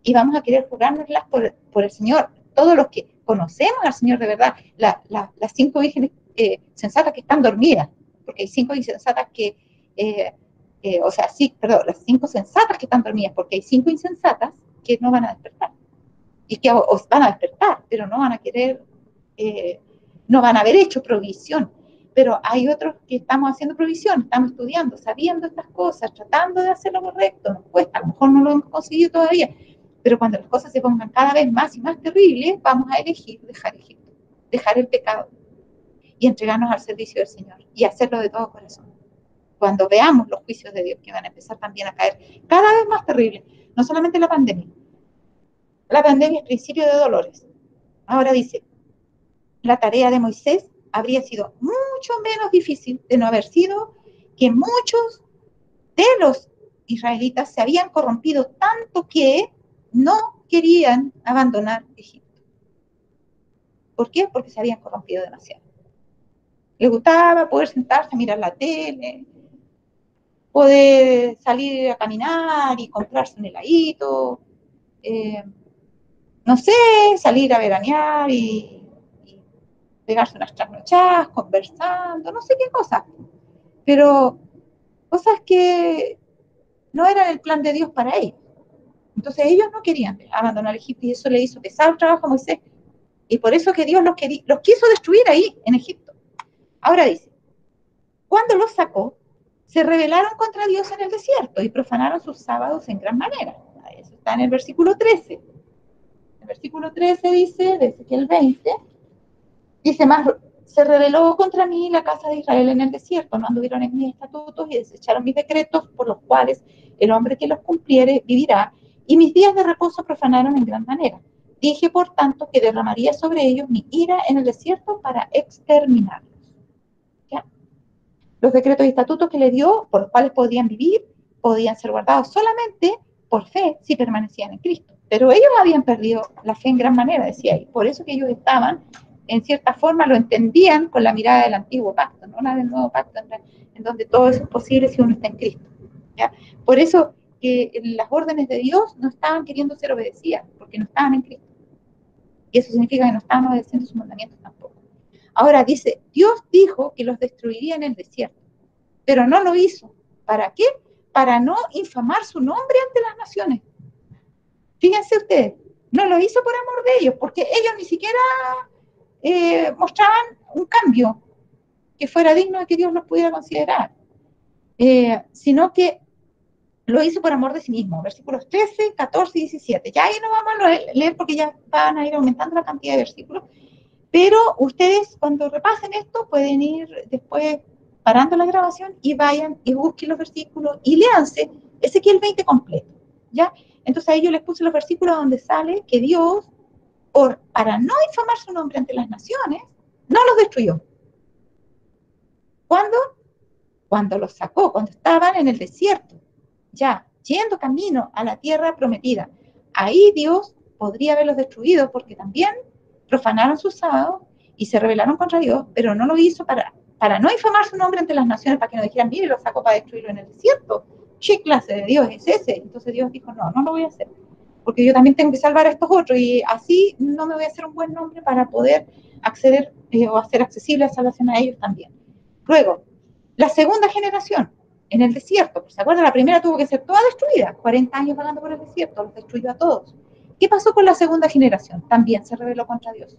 Y vamos a querer jurárnoslas por el Señor. Todos los que conocemos al Señor de verdad, las 5 vírgenes sensatas que están dormidas, porque hay 5 insensatas que, las 5 sensatas que están dormidas, porque hay 5 insensatas que no van a despertar. Y que os van a despertar, pero no van a querer, no van a haber hecho provisión. Pero hay otros que estamos haciendo provisión, estamos estudiando, sabiendo estas cosas, tratando de hacer lo correcto, nos cuesta, a lo mejor no lo hemos conseguido todavía, pero cuando las cosas se pongan cada vez más y más terribles, vamos a elegir dejar Egipto, dejar el pecado y entregarnos al servicio del Señor y hacerlo de todo corazón. Cuando veamos los juicios de Dios que van a empezar también a caer cada vez más terribles, no solamente la pandemia es principio de dolores. Ahora dice, la tarea de Moisés habría sido mucho menos difícil de no haber sido que muchos de los israelitas se habían corrompido tanto que no querían abandonar Egipto. ¿Por qué? Porque se habían corrompido demasiado. Les gustaba poder sentarse a mirar la tele, poder salir a caminar y comprarse un heladito, no sé, salir a veranear y pegarse unas trasnochadas, conversando, no sé qué cosas, pero cosas que no eran el plan de Dios para ellos. Entonces ellos no querían abandonar Egipto y eso le hizo pesar el trabajo a Moisés. Y por eso que Dios los quiso destruir ahí en Egipto. Ahora dice, cuando los sacó, se rebelaron contra Dios en el desierto y profanaron sus sábados en gran manera. Eso está en el versículo 13. El versículo 13 dice, de Ezequiel 20, dice más, se rebeló contra mí la casa de Israel en el desierto, no anduvieron en mis estatutos y desecharon mis decretos, por los cuales el hombre que los cumpliere vivirá, y mis días de reposo profanaron en gran manera. Dije, por tanto, que derramaría sobre ellos mi ira en el desierto para exterminarlos. ¿Ya? Los decretos y estatutos que le dio, por los cuales podían vivir, podían ser guardados solamente por fe si permanecían en Cristo. Pero ellos habían perdido la fe en gran manera, decía ahí. Por eso que ellos estaban, en cierta forma, lo entendían con la mirada del antiguo pacto, no la del nuevo pacto, en donde todo eso es posible si uno está en Cristo. ¿Ya? Por eso que las órdenes de Dios no estaban queriendo ser obedecidas, porque no estaban en Cristo. Y eso significa que no estaban obedeciendo sus mandamientos tampoco. Ahora dice, Dios dijo que los destruiría en el desierto, pero no lo hizo. ¿Para qué? Para no infamar su nombre ante las naciones. Fíjense ustedes, no lo hizo por amor de ellos, porque ellos ni siquiera mostraban un cambio que fuera digno de que Dios los pudiera considerar, sino que lo hizo por amor de sí mismo. Versículos 13, 14 y 17. Ya ahí no vamos a leer porque ya van a ir aumentando la cantidad de versículos, pero ustedes cuando repasen esto pueden ir después parando la grabación y vayan y busquen los versículos y léanse Ezequiel 20 completo, ¿ya? Entonces ahí yo les puse los versículos donde sale que Dios, para no infamar su nombre ante las naciones, no los destruyó. ¿Cuándo? Cuando los sacó, cuando estaban en el desierto, ya, yendo camino a la tierra prometida. Ahí Dios podría haberlos destruido porque también profanaron sus sábados y se rebelaron contra Dios, pero no lo hizo para no infamar su nombre ante las naciones, para que no dijeran, mire, lo sacó para destruirlo en el desierto. ¿Qué clase de Dios es ese? Entonces Dios dijo, no, no lo voy a hacer, porque yo también tengo que salvar a estos otros y así no me voy a hacer un buen nombre para poder acceder o hacer accesible la salvación a ellos también. Luego, la segunda generación, en el desierto, ¿se acuerdan? La primera tuvo que ser toda destruida, 40 años vagando por el desierto, los destruyó a todos. ¿Qué pasó con la segunda generación? También se rebeló contra Dios.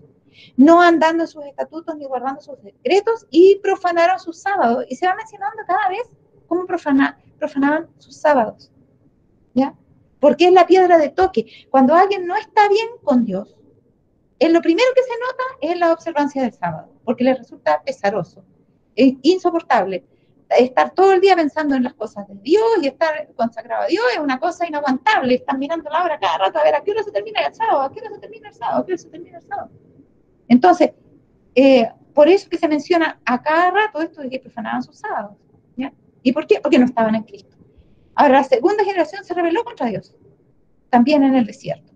No andando en sus estatutos ni guardando sus decretos y profanaron sus sábados. Y se va mencionando cada vez cómo profanaban sus sábados. ¿Ya? Porque es la piedra de toque. Cuando alguien no está bien con Dios, lo primero que se nota es la observancia del sábado, porque le resulta pesaroso, es insoportable. Estar todo el día pensando en las cosas de Dios y estar consagrado a Dios es una cosa inaguantable. Están mirando la hora cada rato a ver a qué hora se termina el sábado, a qué hora se termina el sábado, a qué hora se termina el sábado. Entonces, por eso que se menciona a cada rato esto de que profanaban sus sábados. ¿Ya? ¿Y por qué? Porque no estaban en Cristo. Ahora, la segunda generación se rebeló contra Dios, también en el desierto.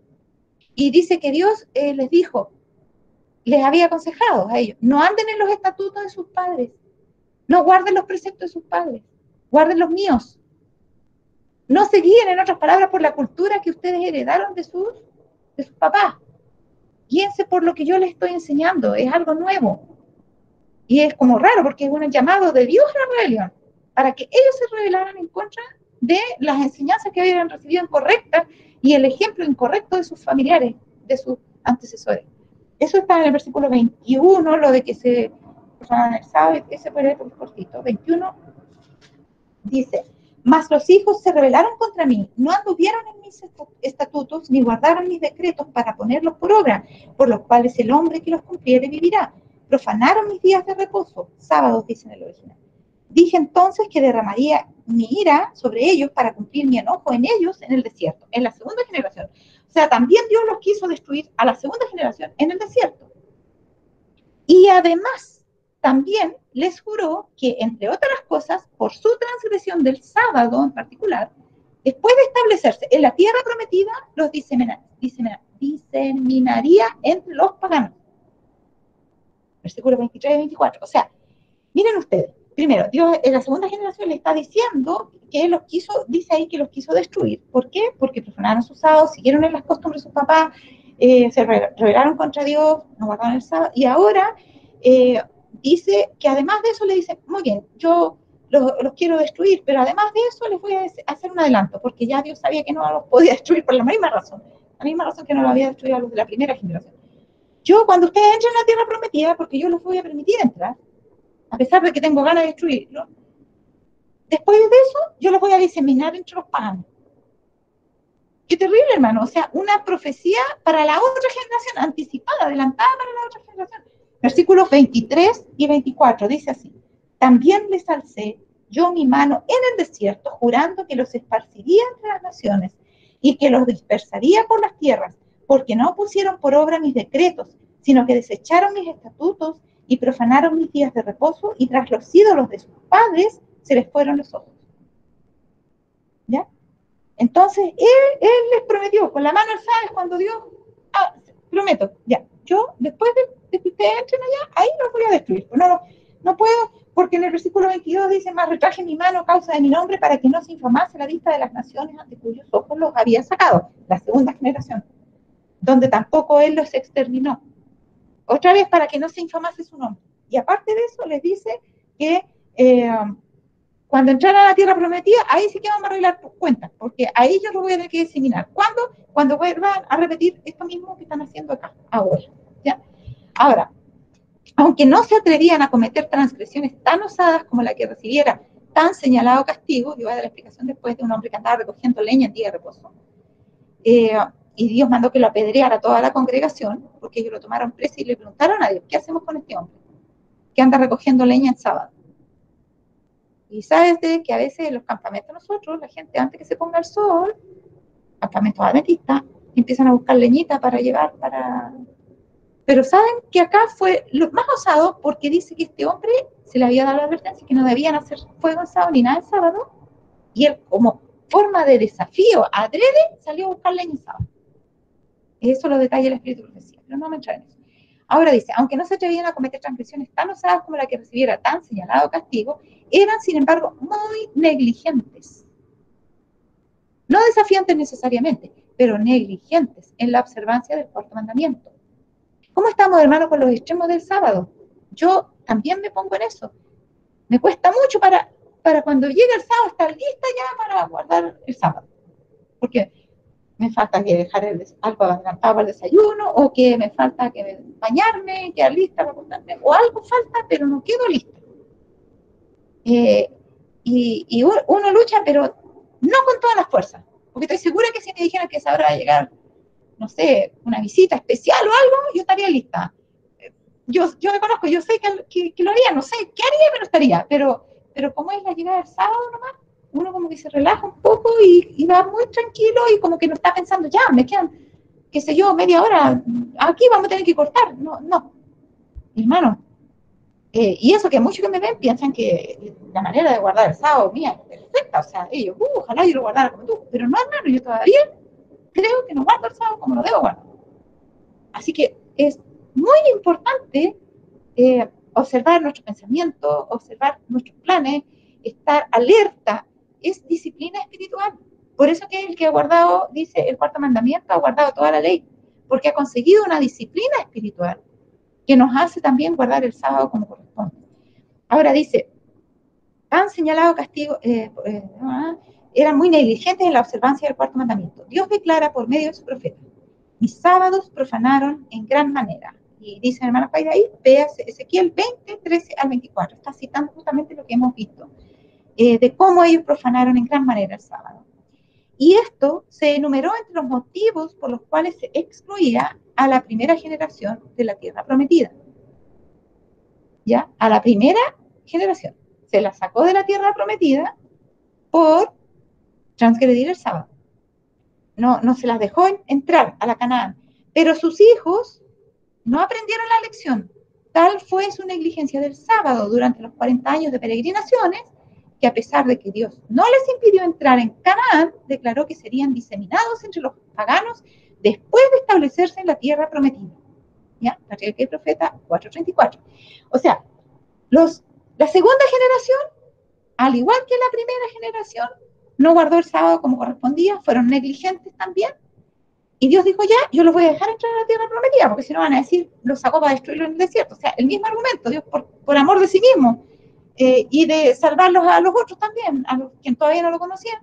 Y dice que Dios les dijo, les había aconsejado a ellos, no anden en los estatutos de sus padres, no guarden los preceptos de sus padres, guarden los míos. No se guíen, en otras palabras, por la cultura que ustedes heredaron de sus papás. Guíense por lo que yo les estoy enseñando, es algo nuevo. Y es como raro porque es un llamado de Dios a la rebelión, para que ellos se rebelaran en contra de las enseñanzas que habían recibido incorrectas y el ejemplo incorrecto de sus familiares, de sus antecesores. Eso está en el versículo 21, lo de que se el sábado, ese puede ser cortito. 21 dice, mas los hijos se rebelaron contra mí, no anduvieron en mis estatutos, ni guardaron mis decretos para ponerlos por obra, por los cuales el hombre que los cumpliere vivirá. Profanaron mis días de reposo, sábados, dice en el original. Dije entonces que derramaría mi ira sobre ellos para cumplir mi enojo en ellos en el desierto, en la segunda generación. O sea, también Dios los quiso destruir a la segunda generación en el desierto. Y además, también les juró que, entre otras cosas, por su transgresión del sábado en particular, después de establecerse en la tierra prometida, los diseminaría entre los paganos. Versículos 23 y 24. O sea, miren ustedes, primero, Dios en la segunda generación le está diciendo que los quiso, dice ahí que los quiso destruir. ¿Por qué? Porque profanaron sus sábados, siguieron en las costumbres de sus papás, se rebelaron contra Dios, no guardaron el sábado, y ahora dice que además de eso le dice, muy bien, yo los quiero destruir, pero además de eso les voy a hacer un adelanto, porque ya Dios sabía que no los podía destruir por la misma razón que no lo había destruido a los de la primera generación. Yo, cuando ustedes entren en la tierra prometida, porque yo los voy a permitir entrar, a pesar de que tengo ganas de destruirlo, después de eso, yo los voy a diseminar entre los paganos. Qué terrible, hermano. O sea, una profecía para la otra generación, anticipada, adelantada para la otra generación. Versículos 23 y 24, dice así. También les alcé yo mi mano en el desierto, jurando que los esparciría entre las naciones y que los dispersaría por las tierras, porque no pusieron por obra mis decretos, sino que desecharon mis estatutos y profanaron mis días de reposo, y tras los ídolos de sus padres se les fueron los ojos. ¿Ya? Entonces, él les prometió, con la mano alzada es cuando Dios, prometo, ya, yo después de que ustedes entren allá, ahí los voy a destruir. No puedo, porque en el versículo 22 dice, más retraje mi mano a causa de mi nombre para que no se infamase la vista de las naciones ante cuyos ojos los había sacado, la segunda generación, donde tampoco él los exterminó. Otra vez para que no se infamase su nombre. Y aparte de eso les dice que cuando entraran a la tierra prometida, ahí sí que vamos a arreglar tus cuentas, porque ahí yo lo voy a tener que diseminar. ¿Cuándo? Cuando vuelvan a repetir esto mismo que están haciendo acá, ahora. ¿Ya? Ahora, aunque no se atrevían a cometer transgresiones tan osadas como la que recibiera tan señalado castigo, yo voy a dar la explicación después de un hombre que andaba recogiendo leña en día de reposo, y Dios mandó que lo apedreara a toda la congregación, porque ellos lo tomaron preso y le preguntaron a Dios, ¿qué hacemos con este hombre que anda recogiendo leña en sábado? Y sabes de que a veces en los campamentos nosotros, la gente antes que se ponga el sol, campamentos adventistas, empiezan a buscar leñita para llevar para... Pero saben que acá fue lo más osado, porque dice que este hombre se le había dado la advertencia que no debían hacer fuego en sábado ni nada en sábado, y él como forma de desafío adrede salió a buscar leña en sábado. Eso lo detalla el Espíritu de Profecía, pero no vamos a entrar en eso. Ahora dice, aunque no se atrevían a cometer transgresiones tan osadas como la que recibiera tan señalado castigo, eran, sin embargo, muy negligentes. No desafiantes necesariamente, pero negligentes en la observancia del cuarto mandamiento. ¿Cómo estamos, hermano, con los extremos del sábado? Yo también me pongo en eso. Me cuesta mucho para cuando llegue el sábado estar lista ya para guardar el sábado. Porque me falta que dejar algo adelantado para el desayuno, o que me falta que bañarme, quedar lista para acostarme, o algo falta, pero no quedo lista. Y uno lucha, pero no con todas las fuerzas, porque estoy segura que si me dijeran que sabrá llegar, no sé, una visita especial o algo, yo estaría lista. Yo me conozco, yo sé que lo haría, no sé qué haría, pero estaría, pero como es la llegada del sábado nomás, uno como que se relaja un poco y va muy tranquilo y como que no está pensando, ya, me quedan, qué sé yo, media hora, aquí vamos a tener que cortar. No, hermano. Y eso que muchos que me ven piensan que la manera de guardar el sábado mía es perfecta, o sea, ellos, ojalá yo lo guardara como tú, pero no, hermano, yo todavía creo que no guardo el sábado como lo debo guardar. Así que es muy importante observar nuestros pensamientos, observar nuestros planes, estar alerta, es disciplina espiritual. Por eso que el que ha guardado, dice el cuarto mandamiento, ha guardado toda la ley, porque ha conseguido una disciplina espiritual que nos hace también guardar el sábado como corresponde. Ahora dice, han señalado castigo, eran muy negligentes en la observancia del cuarto mandamiento. Dios declara por medio de su profeta, mis sábados profanaron en gran manera. Y dice el hermano Paida ahí, vea Ezequiel 20, 13 al 24, está citando justamente lo que hemos visto, de cómo ellos profanaron en gran manera el sábado. Y esto se enumeró entre los motivos por los cuales se excluía a la primera generación de la tierra prometida. ¿Ya? A la primera generación. Se la sacó de la tierra prometida por transgredir el sábado. No se las dejó entrar a la Canaán. Pero sus hijos no aprendieron la lección. Tal fue su negligencia del sábado durante los 40 años de peregrinaciones que a pesar de que Dios no les impidió entrar en Canaán, declaró que serían diseminados entre los paganos después de establecerse en la tierra prometida. ¿Ya? Patriarca y Profeta 4:34. O sea, la segunda generación, al igual que la primera generación, no guardó el sábado como correspondía, fueron negligentes también, y Dios dijo, ya, yo los voy a dejar entrar a la tierra prometida, porque si no van a decir, los sacó para destruirlo en el desierto. O sea, el mismo argumento, Dios por amor de sí mismo, y de salvarlos a los otros también, a los que todavía no lo conocían,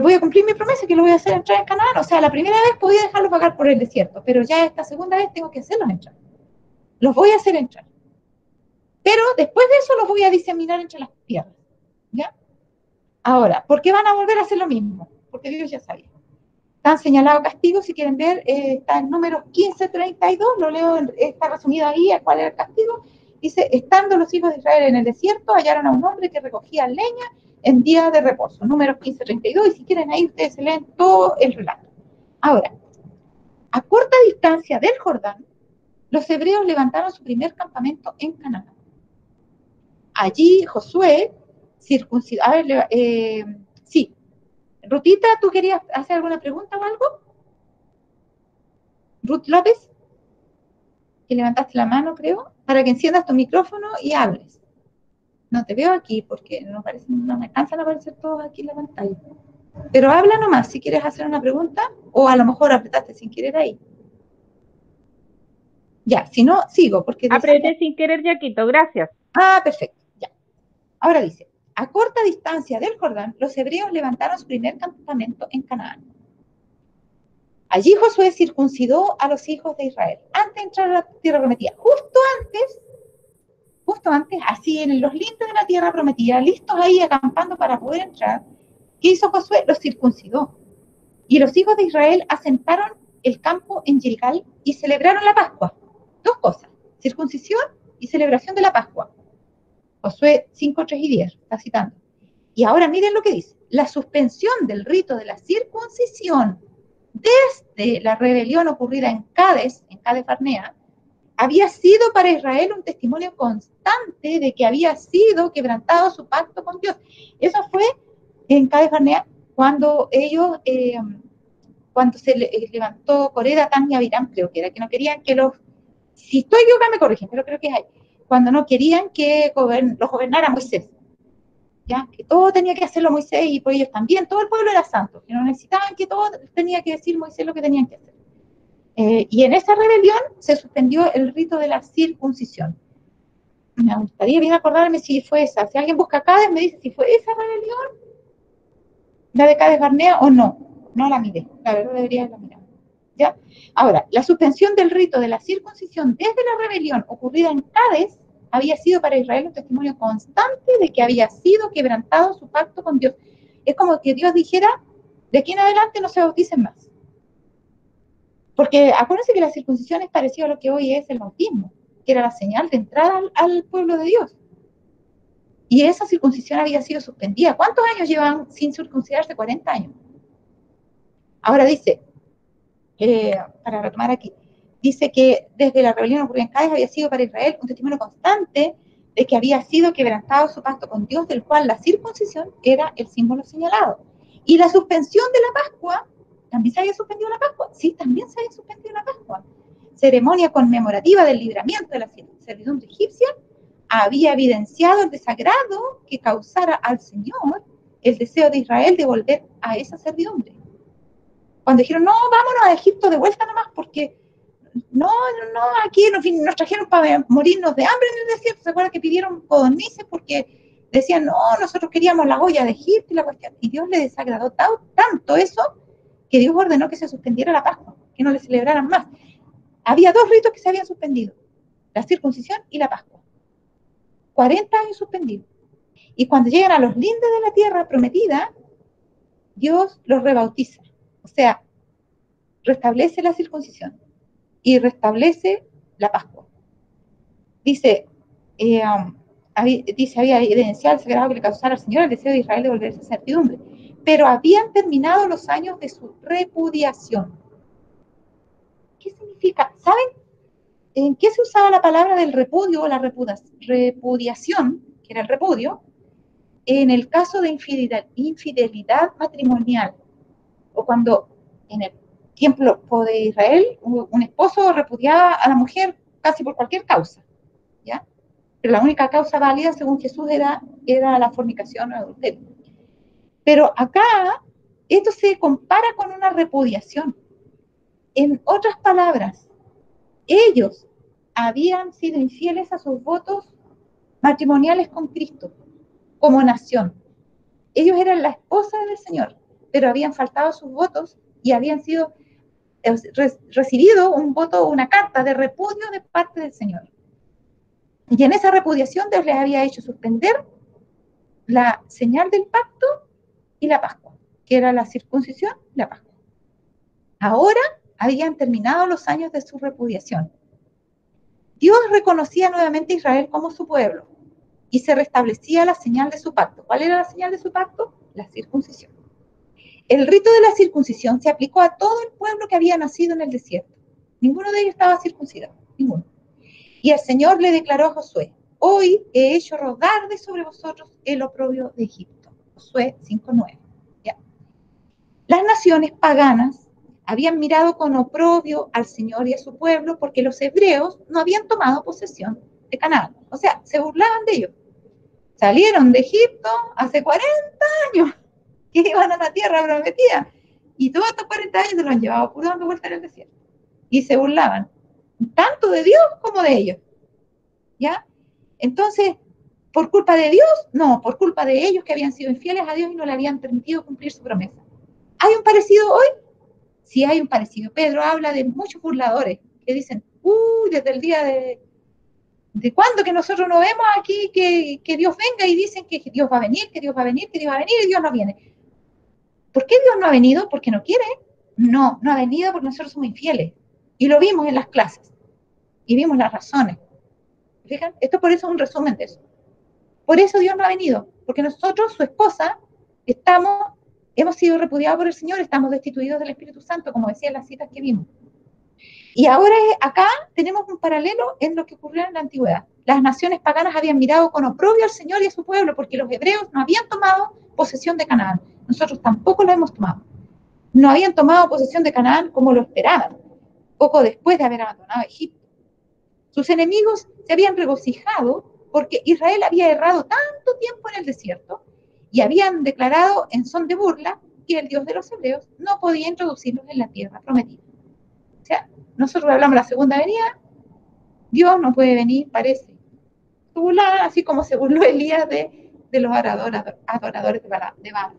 voy a cumplir mi promesa que lo voy a hacer entrar en Canaán. O sea, la primera vez podía dejarlos vagar por el desierto, pero ya esta segunda vez tengo que hacerlos entrar. Los voy a hacer entrar. Pero después de eso los voy a diseminar entre las tierras. ¿Ya? Ahora, ¿por qué van a volver a hacer lo mismo? Porque Dios ya sabía. Están señalados castigos, si quieren ver, está en números 15:32, lo leo, está resumido ahí a cuál era el castigo. Dice, estando los hijos de Israel en el desierto, hallaron a un hombre que recogía leña en día de reposo. Números 15:32, y si quieren ahí ustedes se leen todo el relato. Ahora, a corta distancia del Jordán, los hebreos levantaron su primer campamento en Canaán. Allí Josué circuncidó. A ver, sí. Rutita, ¿tú querías hacer alguna pregunta o algo? Ruth López, que levantaste la mano, creo, para que enciendas tu micrófono y hables. No te veo aquí porque no me alcanzan a aparecer todos aquí en la pantalla. Pero habla nomás si quieres hacer una pregunta, o a lo mejor apretaste sin querer ahí. Ya, si no, sigo, porque decía... Apreté sin querer, Yaquito, gracias. Ah, perfecto, ya. Ahora dice, a corta distancia del Jordán, los hebreos levantaron su primer campamento en Canaán. Allí Josué circuncidó a los hijos de Israel antes de entrar a la tierra prometida. Justo antes, así en los lindes de la tierra prometida, listos ahí acampando para poder entrar, ¿qué hizo Josué? Los circuncidó. Y los hijos de Israel asentaron el campo en Gilgal y celebraron la Pascua. Dos cosas, circuncisión y celebración de la Pascua. Josué 5, 3 y 10, está citando. Y ahora miren lo que dice. La suspensión del rito de la circuncisión desde la rebelión ocurrida en Cades Barnea, había sido para Israel un testimonio constante de que había sido quebrantado su pacto con Dios. Eso fue en Cades Barnea cuando ellos, cuando se levantó Coré, Datán y Abiram, creo que era, que no querían que los, si estoy equivocada me corrigen, pero creo que es ahí, cuando no querían que los gobernara Moisés. ¿Ya? Que todo tenía que hacerlo Moisés y por ellos también, todo el pueblo era santo, que no necesitaban que todo tenía que decir Moisés lo que tenían que hacer. Y en esa rebelión se suspendió el rito de la circuncisión. Me gustaría bien acordarme si fue esa. Si alguien busca Cades, me dice si fue esa rebelión, la de Cades Barnea o no. No la miré, la verdad debería haberla mirado. ¿Ya? Ahora, la suspensión del rito de la circuncisión desde la rebelión ocurrida en Cades había sido para Israel un testimonio constante de que había sido quebrantado su pacto con Dios. Es como que Dios dijera, de aquí en adelante no se bauticen más. Porque acuérdense que la circuncisión es parecido a lo que hoy es el bautismo, que era la señal de entrada al pueblo de Dios. Y esa circuncisión había sido suspendida. ¿Cuántos años llevan sin circuncidarse? 40 años. Ahora dice, para retomar aquí, dice que desde la rebelión ocurrida en Cádiz había sido para Israel un testimonio constante de que había sido quebrantado su pacto con Dios, del cual la circuncisión era el símbolo señalado. Y la suspensión de la Pascua, ¿también se había suspendido la Pascua? Sí, también se había suspendido la Pascua. Ceremonia conmemorativa del libramiento de la servidumbre egipcia, había evidenciado el desagrado que causara al Señor el deseo de Israel de volver a esa servidumbre. Cuando dijeron, no, vámonos a Egipto de vuelta nomás, porque no, aquí nos trajeron para morirnos de hambre en el desierto. ¿Se acuerdan que pidieron codornices? Porque decían, no, nosotros queríamos la olla de Egipto y la cuestión. Y Dios le desagradó tanto eso, que Dios ordenó que se suspendiera la Pascua, que no le celebraran más. Había dos ritos que se habían suspendido, la circuncisión y la Pascua. 40 años suspendidos. Y cuando llegan a los lindes de la tierra prometida, Dios los rebautiza. O sea, restablece la circuncisión y restablece la Pascua. Dice, había evidenciado el sagrado que le causara al Señor el deseo de Israel de volverse a certidumbre. Pero habían terminado los años de su repudiación. ¿Qué significa? ¿Saben en qué se usaba la palabra del repudio o la repudiación, que era el repudio? en el caso de infidelidad matrimonial, o cuando en el tiempo de Israel un esposo repudiaba a la mujer casi por cualquier causa, ¿ya? Pero la única causa válida, según Jesús, era la fornicación o el adulterio. Pero acá esto se compara con una repudiación. En otras palabras, ellos habían sido infieles a sus votos matrimoniales con Cristo como nación. Ellos eran la esposa del Señor, pero habían faltado sus votos y habían sido recibido un voto, una carta de repudio de parte del Señor. Y en esa repudiación Dios les había hecho suspender la señal del pacto y la Pascua, que era la circuncisión y la Pascua. Ahora habían terminado los años de su repudiación. Dios reconocía nuevamente a Israel como su pueblo y se restablecía la señal de su pacto. ¿Cuál era la señal de su pacto? La circuncisión. El rito de la circuncisión se aplicó a todo el pueblo que había nacido en el desierto. Ninguno de ellos estaba circuncidado, ninguno. Y el Señor le declaró a Josué: hoy he hecho rodar de sobre vosotros el oprobio de Egipto. Josué 5:9. ¿Ya? Las naciones paganas habían mirado con oprobio al Señor y a su pueblo porque los hebreos no habían tomado posesión de Canaán. O sea, se burlaban de ellos. Salieron de Egipto hace 40 años que iban a la tierra prometida. Y todos estos 40 años se los han llevado puro dando vueltas en el desierto. Y se burlaban, tanto de Dios como de ellos. ¿Ya? Entonces, ¿por culpa de Dios? No, por culpa de ellos que habían sido infieles a Dios y no le habían permitido cumplir su promesa. ¿Hay un parecido hoy? Sí, hay un parecido. Pedro habla de muchos burladores que dicen, desde el día de cuándo que nosotros no vemos aquí que Dios venga, y dicen que Dios va a venir, que Dios va a venir, que Dios va a venir, y Dios no viene. ¿Por qué Dios no ha venido? ¿Porque no quiere? No, no ha venido porque nosotros somos infieles. Y lo vimos en las clases. Y vimos las razones. ¿Fijan? Esto por eso es un resumen de eso. Por eso Dios no ha venido. Porque nosotros, su esposa, hemos sido repudiados por el Señor, estamos destituidos del Espíritu Santo, como decía en las citas que vimos. Y ahora acá tenemos un paralelo en lo que ocurrió en la antigüedad. Las naciones paganas habían mirado con oprobio al Señor y a su pueblo porque los hebreos no habían tomado posesión de Canaán. Nosotros tampoco la hemos tomado. No habían tomado posesión de Canaán como lo esperaban, poco después de haber abandonado Egipto. Sus enemigos se habían regocijado porque Israel había errado tanto tiempo en el desierto y habían declarado en son de burla que el Dios de los hebreos no podía introducirlos en la tierra prometida. O sea, nosotros hablamos de la segunda venida, Dios no puede venir, parece. Se burlaban así como se burló Elías de los adoradores de Baal.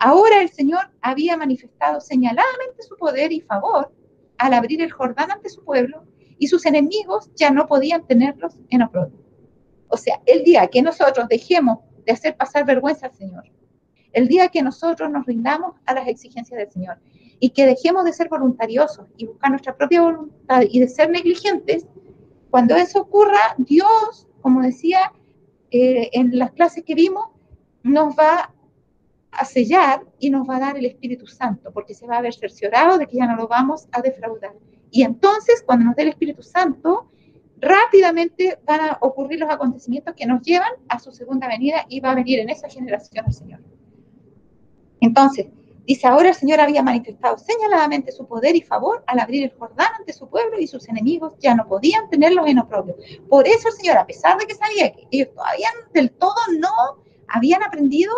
Ahora el Señor había manifestado señaladamente su poder y favor al abrir el Jordán ante su pueblo, y sus enemigos ya no podían tenerlos en oprobio. O sea, el día que nosotros dejemos de hacer pasar vergüenza al Señor, el día que nosotros nos rindamos a las exigencias del Señor y que dejemos de ser voluntariosos y buscar nuestra propia voluntad y de ser negligentes, cuando eso ocurra, Dios, como decía en las clases que vimos, nos va a sellar y nos va a dar el Espíritu Santo, porque se va a ver cerciorado de que ya no lo vamos a defraudar. Y entonces, cuando nos dé el Espíritu Santo, rápidamente van a ocurrir los acontecimientos que nos llevan a su segunda venida, y va a venir en esa generación el Señor. Entonces, dice, ahora el Señor había manifestado señaladamente su poder y favor al abrir el Jordán ante su pueblo, y sus enemigos ya no podían tenerlos en oprobio. Por eso el Señor, a pesar de que sabía que ellos todavía del todo no habían aprendido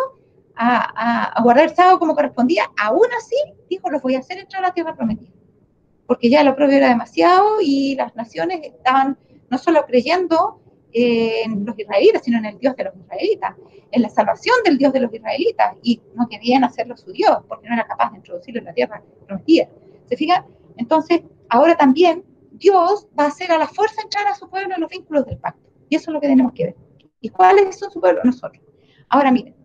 a guardar el sábado como correspondía, aún así dijo, los voy a hacer entrar a la tierra prometida, porque ya el oprobio era demasiado y las naciones estaban no solo creyendo en los israelitas, sino en el Dios de los israelitas, en la salvación del Dios de los israelitas, y no querían hacerlo su Dios porque no era capaz de introducirlo en la tierra prometida. ¿Se fijan? Entonces, ahora también Dios va a hacer a la fuerza entrar a su pueblo en los vínculos del pacto, y eso es lo que tenemos que ver. ¿Y cuáles son su pueblo? Nosotros. Ahora miren,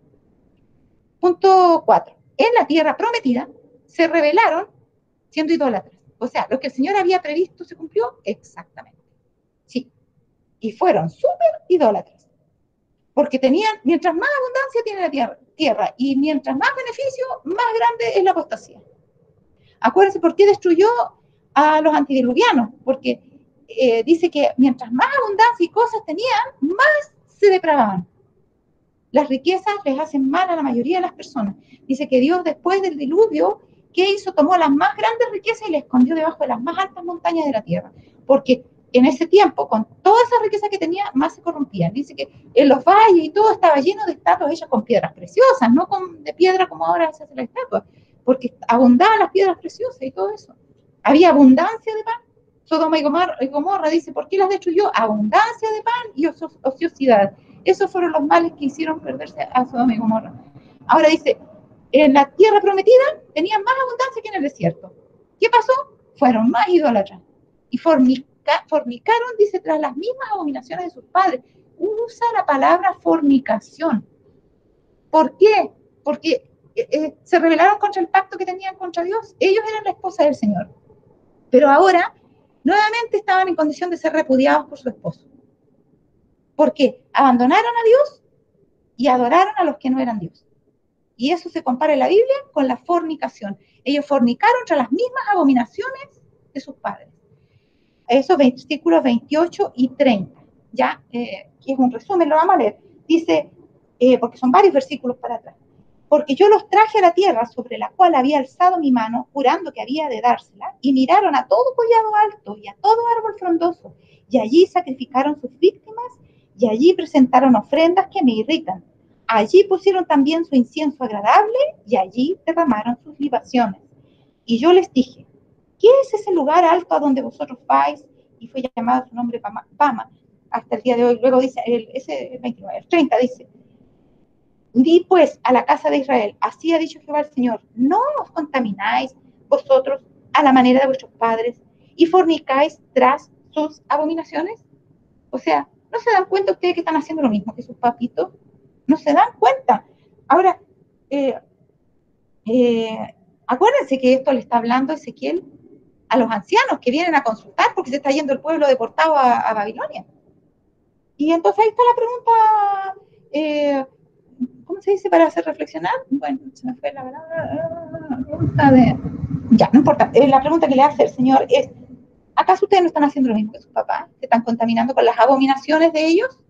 punto 4. En la tierra prometida se rebelaron siendo idólatras. O sea, lo que el Señor había previsto se cumplió exactamente. Sí. Y fueron súper idólatras. Porque tenían, mientras más abundancia tiene la tierra y mientras más beneficio, más grande es la apostasía. Acuérdense por qué destruyó a los antidiluvianos. Porque dice que mientras más abundancia y cosas tenían, más se depravaban. Las riquezas les hacen mal a la mayoría de las personas. Dice que Dios, después del diluvio, ¿qué hizo? Tomó las más grandes riquezas y las escondió debajo de las más altas montañas de la tierra. Porque en ese tiempo, con toda esa riqueza que tenía, más se corrompían. Dice que en los valles y todo estaba lleno de estatuas hechas con piedras preciosas, no de piedra como ahora se hace la estatua, porque abundaban las piedras preciosas y todo eso. Había abundancia de pan. Sodoma y Gomorra dice, ¿por qué las destruyó? Abundancia de pan y ociosidad. Esos fueron los males que hicieron perderse a Sodoma y Gomorra. Ahora dice, en la tierra prometida tenían más abundancia que en el desierto. ¿Qué pasó? Fueron más idólatras. Y fornicaron, dice, tras las mismas abominaciones de sus padres. Usa la palabra fornicación. ¿Por qué? Porque se rebelaron contra el pacto que tenían contra Dios. Ellos eran la esposa del Señor. Pero ahora, nuevamente estaban en condición de ser repudiados por su esposo. Porque abandonaron a Dios y adoraron a los que no eran Dios. Y eso se compara en la Biblia con la fornicación. Ellos fornicaron tras las mismas abominaciones de sus padres. Esos versículos 28 y 30, ¿ya? Que es un resumen, lo vamos a leer. Dice, porque son varios versículos para atrás. Porque yo los traje a la tierra sobre la cual había alzado mi mano, jurando que había de dársela, y miraron a todo collado alto y a todo árbol frondoso, y allí sacrificaron sus víctimas, y allí presentaron ofrendas que me irritan. Allí pusieron también su incienso agradable, y allí derramaron sus libaciones. Y yo les dije, ¿qué es ese lugar alto a donde vosotros vais? Y fue llamado su nombre Bama, hasta el día de hoy. Luego dice, el 29, el 30 dice, di pues a la casa de Israel, así ha dicho Jehová el Señor, no os contamináis vosotros a la manera de vuestros padres y fornicáis tras sus abominaciones. O sea, ¿no se dan cuenta ustedes que están haciendo lo mismo que sus papitos? No se dan cuenta. Ahora, acuérdense que esto le está hablando Ezequiel a los ancianos que vienen a consultar porque se está yendo el pueblo deportado a Babilonia. Y entonces ahí está la pregunta, ¿cómo se dice para hacer reflexionar? Bueno, se me fue la pregunta de... Ya, no importa. La pregunta que le hace el Señor es, ¿acaso ustedes no están haciendo lo mismo que sus papás? ¿Se están contaminando con las abominaciones de ellos?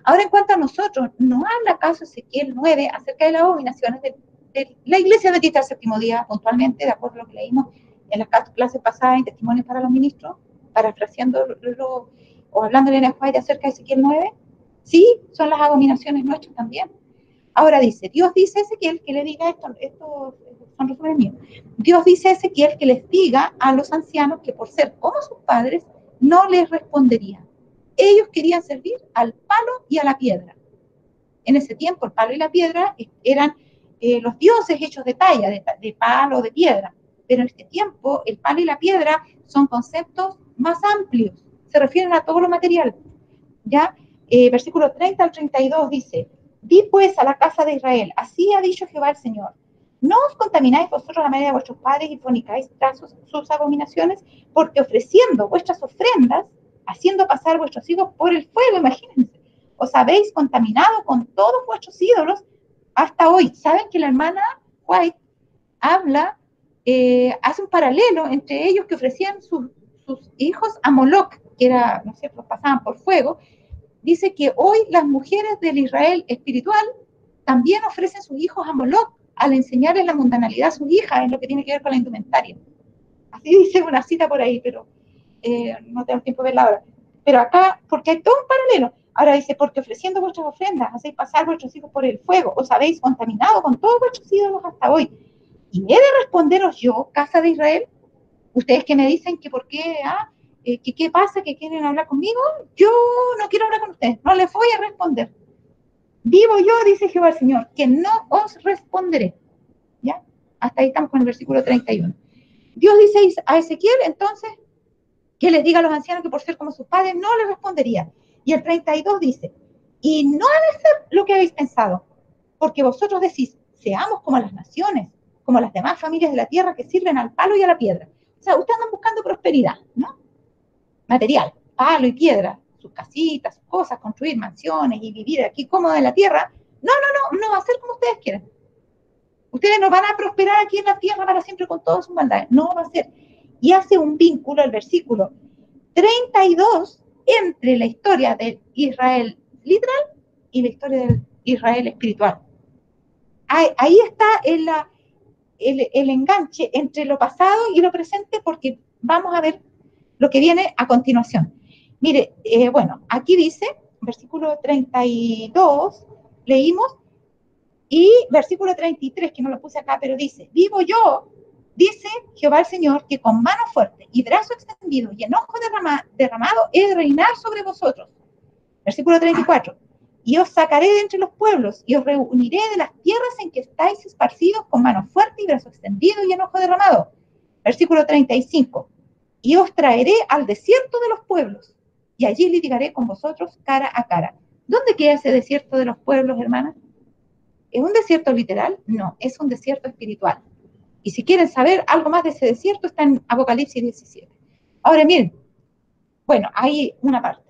Ahora, en cuanto a nosotros, ¿no habla acaso Ezequiel 9 acerca de las abominaciones de la iglesia adventista del séptimo día, puntualmente, de acuerdo a lo que leímos en las clases pasadas en Testimonios para los Ministros, parafraseándolo o hablando en lenguaje acerca de Ezequiel 9? Sí, son las abominaciones nuestras también. Ahora dice, Dios dice a Ezequiel que le diga esto son resúmenes míos. Dios dice a Ezequiel que les diga a los ancianos que por ser como sus padres, no les responderían. Ellos querían servir al palo y a la piedra. En ese tiempo el palo y la piedra eran los dioses hechos de talla, de palo o de piedra. Pero en este tiempo el palo y la piedra son conceptos más amplios, se refieren a todo lo material. ¿Ya? Versículo 30 al 32 dice, di pues a la casa de Israel, así ha dicho Jehová el Señor, no os contamináis vosotros a la manera de vuestros padres y fornicáis tras sus abominaciones, porque ofreciendo vuestras ofrendas, haciendo pasar vuestros hijos por el fuego, imagínense, os habéis contaminado con todos vuestros ídolos hasta hoy. ¿Saben que la hermana White habla, hace un paralelo entre ellos que ofrecían sus hijos a Moloch, que era, no sé, los pasaban por fuego? Dice que hoy las mujeres del Israel espiritual también ofrecen sus hijos a Moloch al enseñarles la mundanalidad a sus hijas en lo que tiene que ver con la indumentaria. Así dice una cita por ahí, pero no tengo tiempo de verla ahora. Pero acá, porque hay todo un paralelo. Ahora dice, porque ofreciendo vuestras ofrendas, hacéis pasar vuestros hijos por el fuego, os habéis contaminado con todos vuestros ídolos hasta hoy. ¿Y he de responderos yo, casa de Israel? Ustedes que me dicen que por qué, que qué pasa, que quieren hablar conmigo, yo no quiero hablar con ustedes, no les voy a responder. Vivo yo, dice Jehová el Señor, que no os responderé. ¿Ya? Hasta ahí estamos con el versículo 31. Dios dice a Ezequiel, entonces, que les diga a los ancianos que por ser como sus padres no les respondería. Y el 32 dice, y no ha de ser lo que habéis pensado, porque vosotros decís, seamos como las naciones, como las demás familias de la tierra que sirven al palo y a la piedra. O sea, ustedes andan buscando prosperidad, ¿no? Material, palo y piedra, sus casitas, sus cosas, construir mansiones y vivir aquí cómodo en la tierra. No va a ser como ustedes quieren. Ustedes no van a prosperar aquí en la tierra para siempre con todas sus maldades. No va a ser. Y hace un vínculo el versículo 32 entre la historia de Israel literal y la historia de Israel espiritual. Ahí está el enganche entre lo pasado y lo presente, porque vamos a ver lo que viene a continuación. Mire, bueno, aquí dice, versículo 32, leímos, y versículo 33, que no lo puse acá, pero dice, vivo yo, dice Jehová el Señor, que con mano fuerte y brazo extendido y enojo derramado he de reinar sobre vosotros. Versículo 34, y os sacaré de entre los pueblos y os reuniré de las tierras en que estáis esparcidos con mano fuerte y brazo extendido y enojo derramado. Versículo 35, y os traeré al desierto de los pueblos y allí litigaré con vosotros cara a cara. ¿Dónde queda ese desierto de los pueblos, hermanas? ¿Es un desierto literal? No, es un desierto espiritual. Y si quieren saber algo más de ese desierto, está en Apocalipsis 17. Ahora miren, bueno, hay una parte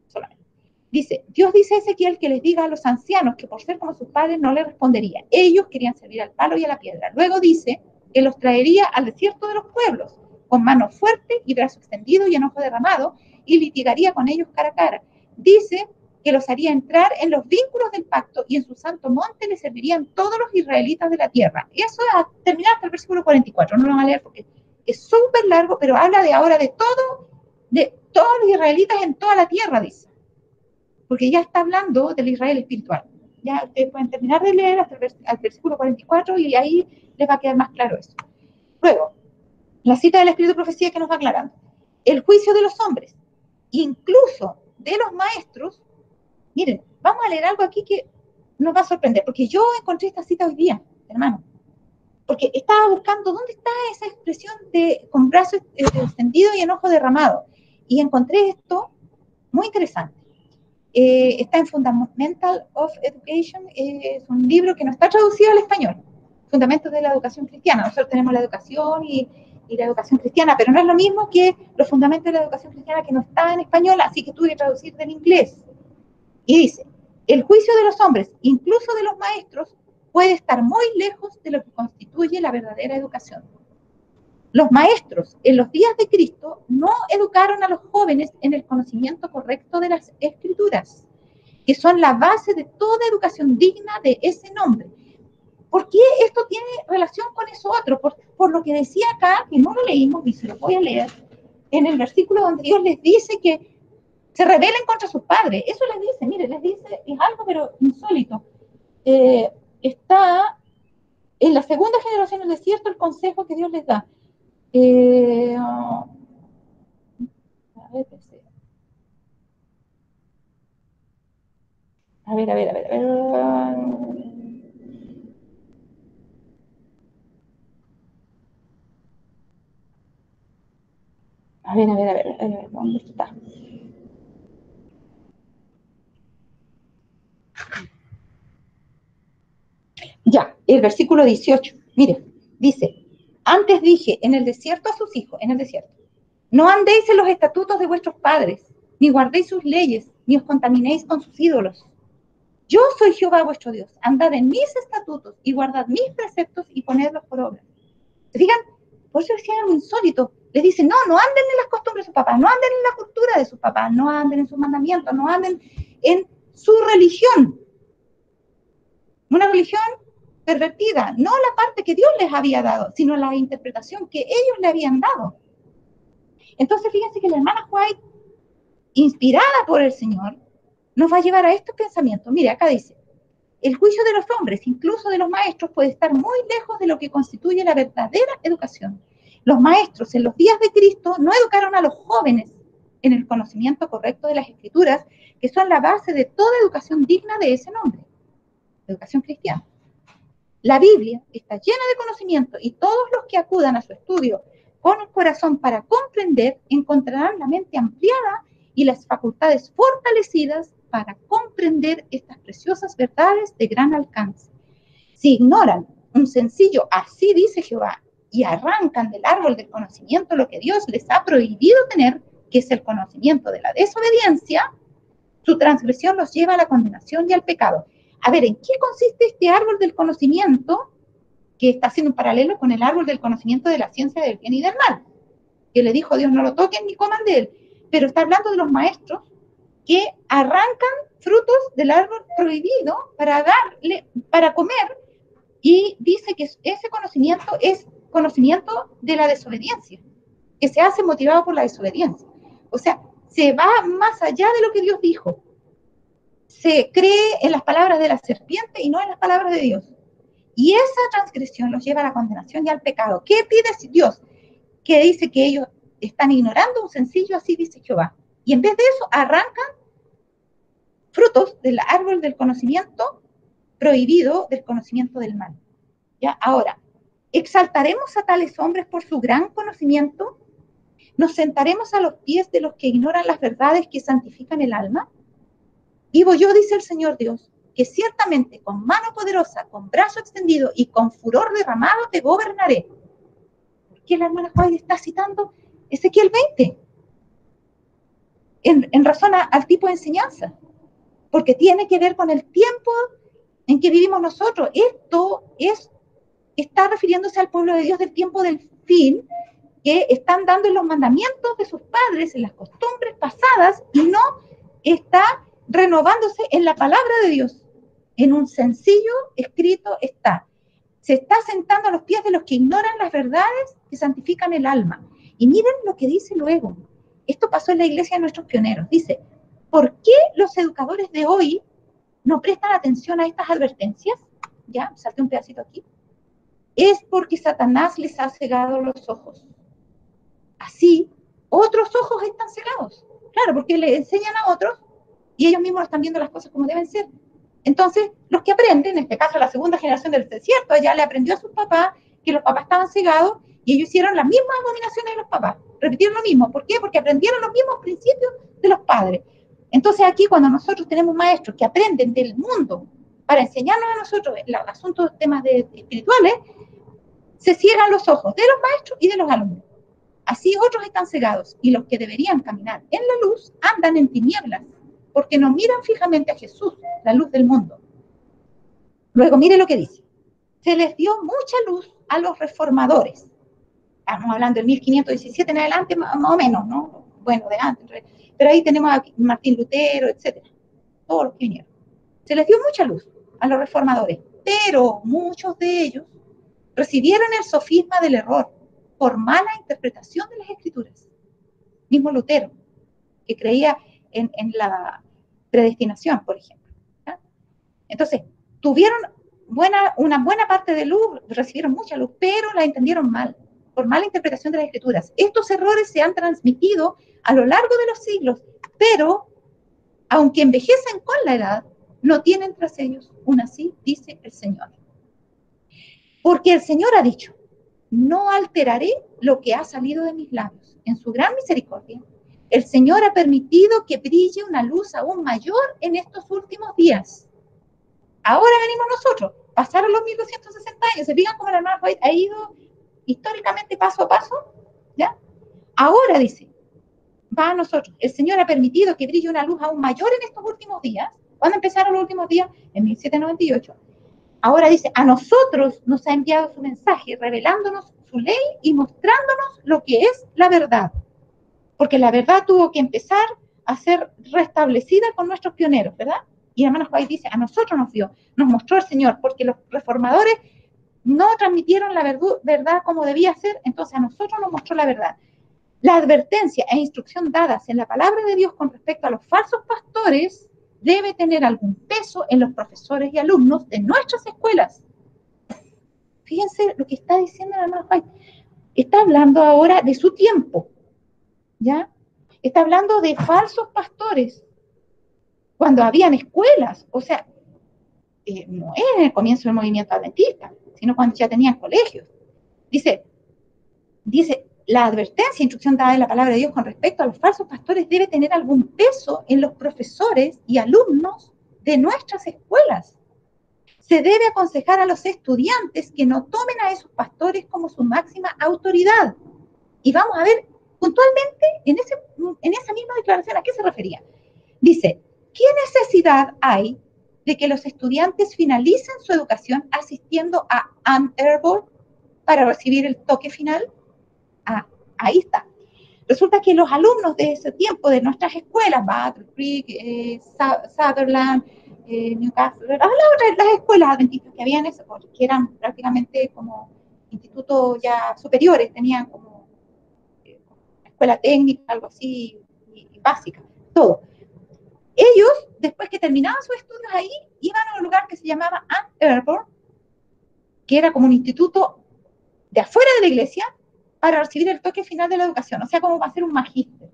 solamente. Dice, Dios dice a Ezequiel que les diga a los ancianos que por ser como sus padres no le respondería. Ellos querían servir al palo y a la piedra. Luego dice que los traería al desierto de los pueblos, con mano fuerte y brazo extendido y enojo derramado, y litigaría con ellos cara a cara. Dice que los haría entrar en los vínculos del pacto y en su santo monte le servirían todos los israelitas de la tierra. Y eso es a terminar hasta el versículo 44. No lo van a leer porque es súper largo, pero habla de ahora de todos los israelitas en toda la tierra, dice. Porque ya está hablando del Israel espiritual. Ya ustedes pueden terminar de leer hasta el versículo 44 y ahí les va a quedar más claro eso. Luego, la cita del Espíritu de Profecía que nos va aclarando. El juicio de los hombres, incluso de los maestros. Miren, vamos a leer algo aquí que nos va a sorprender, porque yo encontré esta cita hoy día, hermano, porque estaba buscando dónde está esa expresión de con brazo extendido y enojo derramado, y encontré esto muy interesante. Está en Fundamental of Education, es un libro que no está traducido al español, Fundamentos de la Educación Cristiana. Nosotros tenemos la educación y la educación cristiana, pero no es lo mismo que los fundamentos de la educación cristiana, que no está en español, así que tuve que traducir del inglés. Y dice, el juicio de los hombres, incluso de los maestros, puede estar muy lejos de lo que constituye la verdadera educación. Los maestros en los días de Cristo no educaron a los jóvenes en el conocimiento correcto de las Escrituras, que son la base de toda educación digna de ese nombre. ¿Por qué esto tiene relación con eso otro? Por lo que decía acá, que no lo leímos y se lo voy a leer, en el versículo donde Dios les dice que se rebelen contra sus padres. Eso les dice, mire, les dice, es algo pero insólito. Está en la segunda generación del desierto el consejo que Dios les da. A ver. ¿Dónde está? Ya, el versículo 18, mire, dice, antes dije en el desierto a sus hijos, en el desierto, no andéis en los estatutos de vuestros padres, ni guardéis sus leyes, ni os contaminéis con sus ídolos. Yo soy Jehová vuestro Dios, andad en mis estatutos y guardad mis preceptos y ponedlos por obra. Digan, por eso decía algo insólito, les dice, no anden en las costumbres de sus papás, no anden en la cultura de sus papás, no anden en sus mandamientos, no anden en su religión. Una religión pervertida, no la parte que Dios les había dado, sino la interpretación que ellos le habían dado. Entonces, fíjense que la hermana White, inspirada por el Señor, nos va a llevar a estos pensamientos. Mire, acá dice, el juicio de los hombres, incluso de los maestros, puede estar muy lejos de lo que constituye la verdadera educación. Los maestros en los días de Cristo no educaron a los jóvenes en el conocimiento correcto de las Escrituras, que son la base de toda educación digna de ese nombre, educación cristiana. La Biblia está llena de conocimiento y todos los que acudan a su estudio con el corazón para comprender encontrarán la mente ampliada y las facultades fortalecidas para comprender estas preciosas verdades de gran alcance. Si ignoran un sencillo así dice Jehová y arrancan del árbol del conocimiento lo que Dios les ha prohibido tener, que es el conocimiento de la desobediencia, su transgresión los lleva a la condenación y al pecado. A ver, ¿en qué consiste este árbol del conocimiento que está haciendo un paralelo con el árbol del conocimiento de la ciencia del bien y del mal? Que le dijo Dios, no lo toquen ni coman de él. Pero está hablando de los maestros que arrancan frutos del árbol prohibido para comer, y dice que ese conocimiento es conocimiento de la desobediencia, que se hace motivado por la desobediencia. O sea, se va más allá de lo que Dios dijo. Se cree en las palabras de la serpiente y no en las palabras de Dios. Y esa transgresión los lleva a la condenación y al pecado. ¿Qué pide Dios? Que dice que ellos están ignorando un sencillo, así dice Jehová. Y en vez de eso, arrancan frutos del árbol del conocimiento prohibido, del conocimiento del mal. ¿Ya? Ahora, ¿exaltaremos a tales hombres por su gran conocimiento? ¿Nos sentaremos a los pies de los que ignoran las verdades que santifican el alma? Vivo yo, dice el Señor Dios, que ciertamente con mano poderosa, con brazo extendido y con furor derramado te gobernaré. ¿Por qué la hermana Juárez está citando Ezequiel 20? En razón al tipo de enseñanza, porque tiene que ver con el tiempo en que vivimos nosotros. Esto está refiriéndose al pueblo de Dios del tiempo del fin, que están dando en los mandamientos de sus padres, en las costumbres pasadas, y no está renovándose en la palabra de Dios. En un sencillo escrito está. Se está sentando a los pies de los que ignoran las verdades que santifican el alma. Y miren lo que dice luego. Esto pasó en la iglesia de nuestros pioneros. Dice, ¿por qué los educadores de hoy no prestan atención a estas advertencias? Ya, salté un pedacito aquí. Es porque Satanás les ha cegado los ojos. Así, otros ojos están cegados. Claro, porque le enseñan a otros y ellos mismos están viendo las cosas como deben ser. Entonces, los que aprenden, en este caso la segunda generación del desierto, ya le aprendió a sus papás que los papás estaban cegados y ellos hicieron las mismas abominaciones de los papás. Repitieron lo mismo. ¿Por qué? Porque aprendieron los mismos principios de los padres. Entonces, aquí cuando nosotros tenemos maestros que aprenden del mundo para enseñarnos a nosotros los asuntos, temas espirituales, se ciegan los ojos de los maestros y de los alumnos. Así otros están cegados y los que deberían caminar en la luz andan en tinieblas porque no miran fijamente a Jesús, la luz del mundo. Luego mire lo que dice. Se les dio mucha luz a los reformadores. Estamos hablando del 1517 en adelante, más o menos, ¿no? Bueno, de antes. Pero ahí tenemos a Martín Lutero, etcétera. Todos los que vinieron. Se les dio mucha luz a los reformadores, pero muchos de ellos recibieron el sofisma del error por mala interpretación de las Escrituras. Mismo Lutero, que creía en la predestinación, por ejemplo. ¿Ya? Entonces, tuvieron una buena parte de luz, recibieron mucha luz, pero la entendieron mal, por mala interpretación de las Escrituras. Estos errores se han transmitido a lo largo de los siglos, pero, aunque envejecen con la edad, no tienen tras ellos un así, dice el Señor. Porque el Señor ha dicho, no alteraré lo que ha salido de mis labios. En su gran misericordia, el Señor ha permitido que brille una luz aún mayor en estos últimos días. Ahora venimos nosotros, pasaron los 1260 años, se fijan cómo la hermana White ha ido históricamente paso a paso, ¿ya? Ahora dice, va a nosotros, el Señor ha permitido que brille una luz aún mayor en estos últimos días. ¿Cuándo empezaron los últimos días? En 1798. Ahora dice, a nosotros nos ha enviado su mensaje, revelándonos su ley y mostrándonos lo que es la verdad. Porque la verdad tuvo que empezar a ser restablecida con nuestros pioneros, ¿verdad? Y hermano Juárez dice, a nosotros nos mostró el Señor, porque los reformadores no transmitieron la verdad como debía ser, entonces a nosotros nos mostró la verdad. La advertencia e instrucción dadas en la palabra de Dios con respecto a los falsos pastores debe tener algún peso en los profesores y alumnos de nuestras escuelas. Fíjense lo que está diciendo la hermana White. Está hablando ahora de su tiempo, ¿ya? Está hablando de falsos pastores, cuando habían escuelas, o sea, no en el comienzo del movimiento adventista, sino cuando ya tenían colegios. Dice, la advertencia, instrucción dada en la palabra de Dios con respecto a los falsos pastores debe tener algún peso en los profesores y alumnos de nuestras escuelas. Se debe aconsejar a los estudiantes que no tomen a esos pastores como su máxima autoridad. Y vamos a ver puntualmente en esa misma declaración a qué se refería. Dice, ¿qué necesidad hay de que los estudiantes finalicen su educación asistiendo a Ann Arbor para recibir el toque final? Ah, ahí está. Resulta que los alumnos de ese tiempo, de nuestras escuelas, Battle Creek, Sutherland, Newcastle, las escuelas adventistas que habían, que eran prácticamente como institutos ya superiores, tenían como escuela técnica, algo así, y básica, todo. Ellos, después que terminaban sus estudios ahí, iban a un lugar que se llamaba Ann Arbor, que era como un instituto de afuera de la iglesia, para recibir el toque final de la educación, o sea, como para hacer un magíster,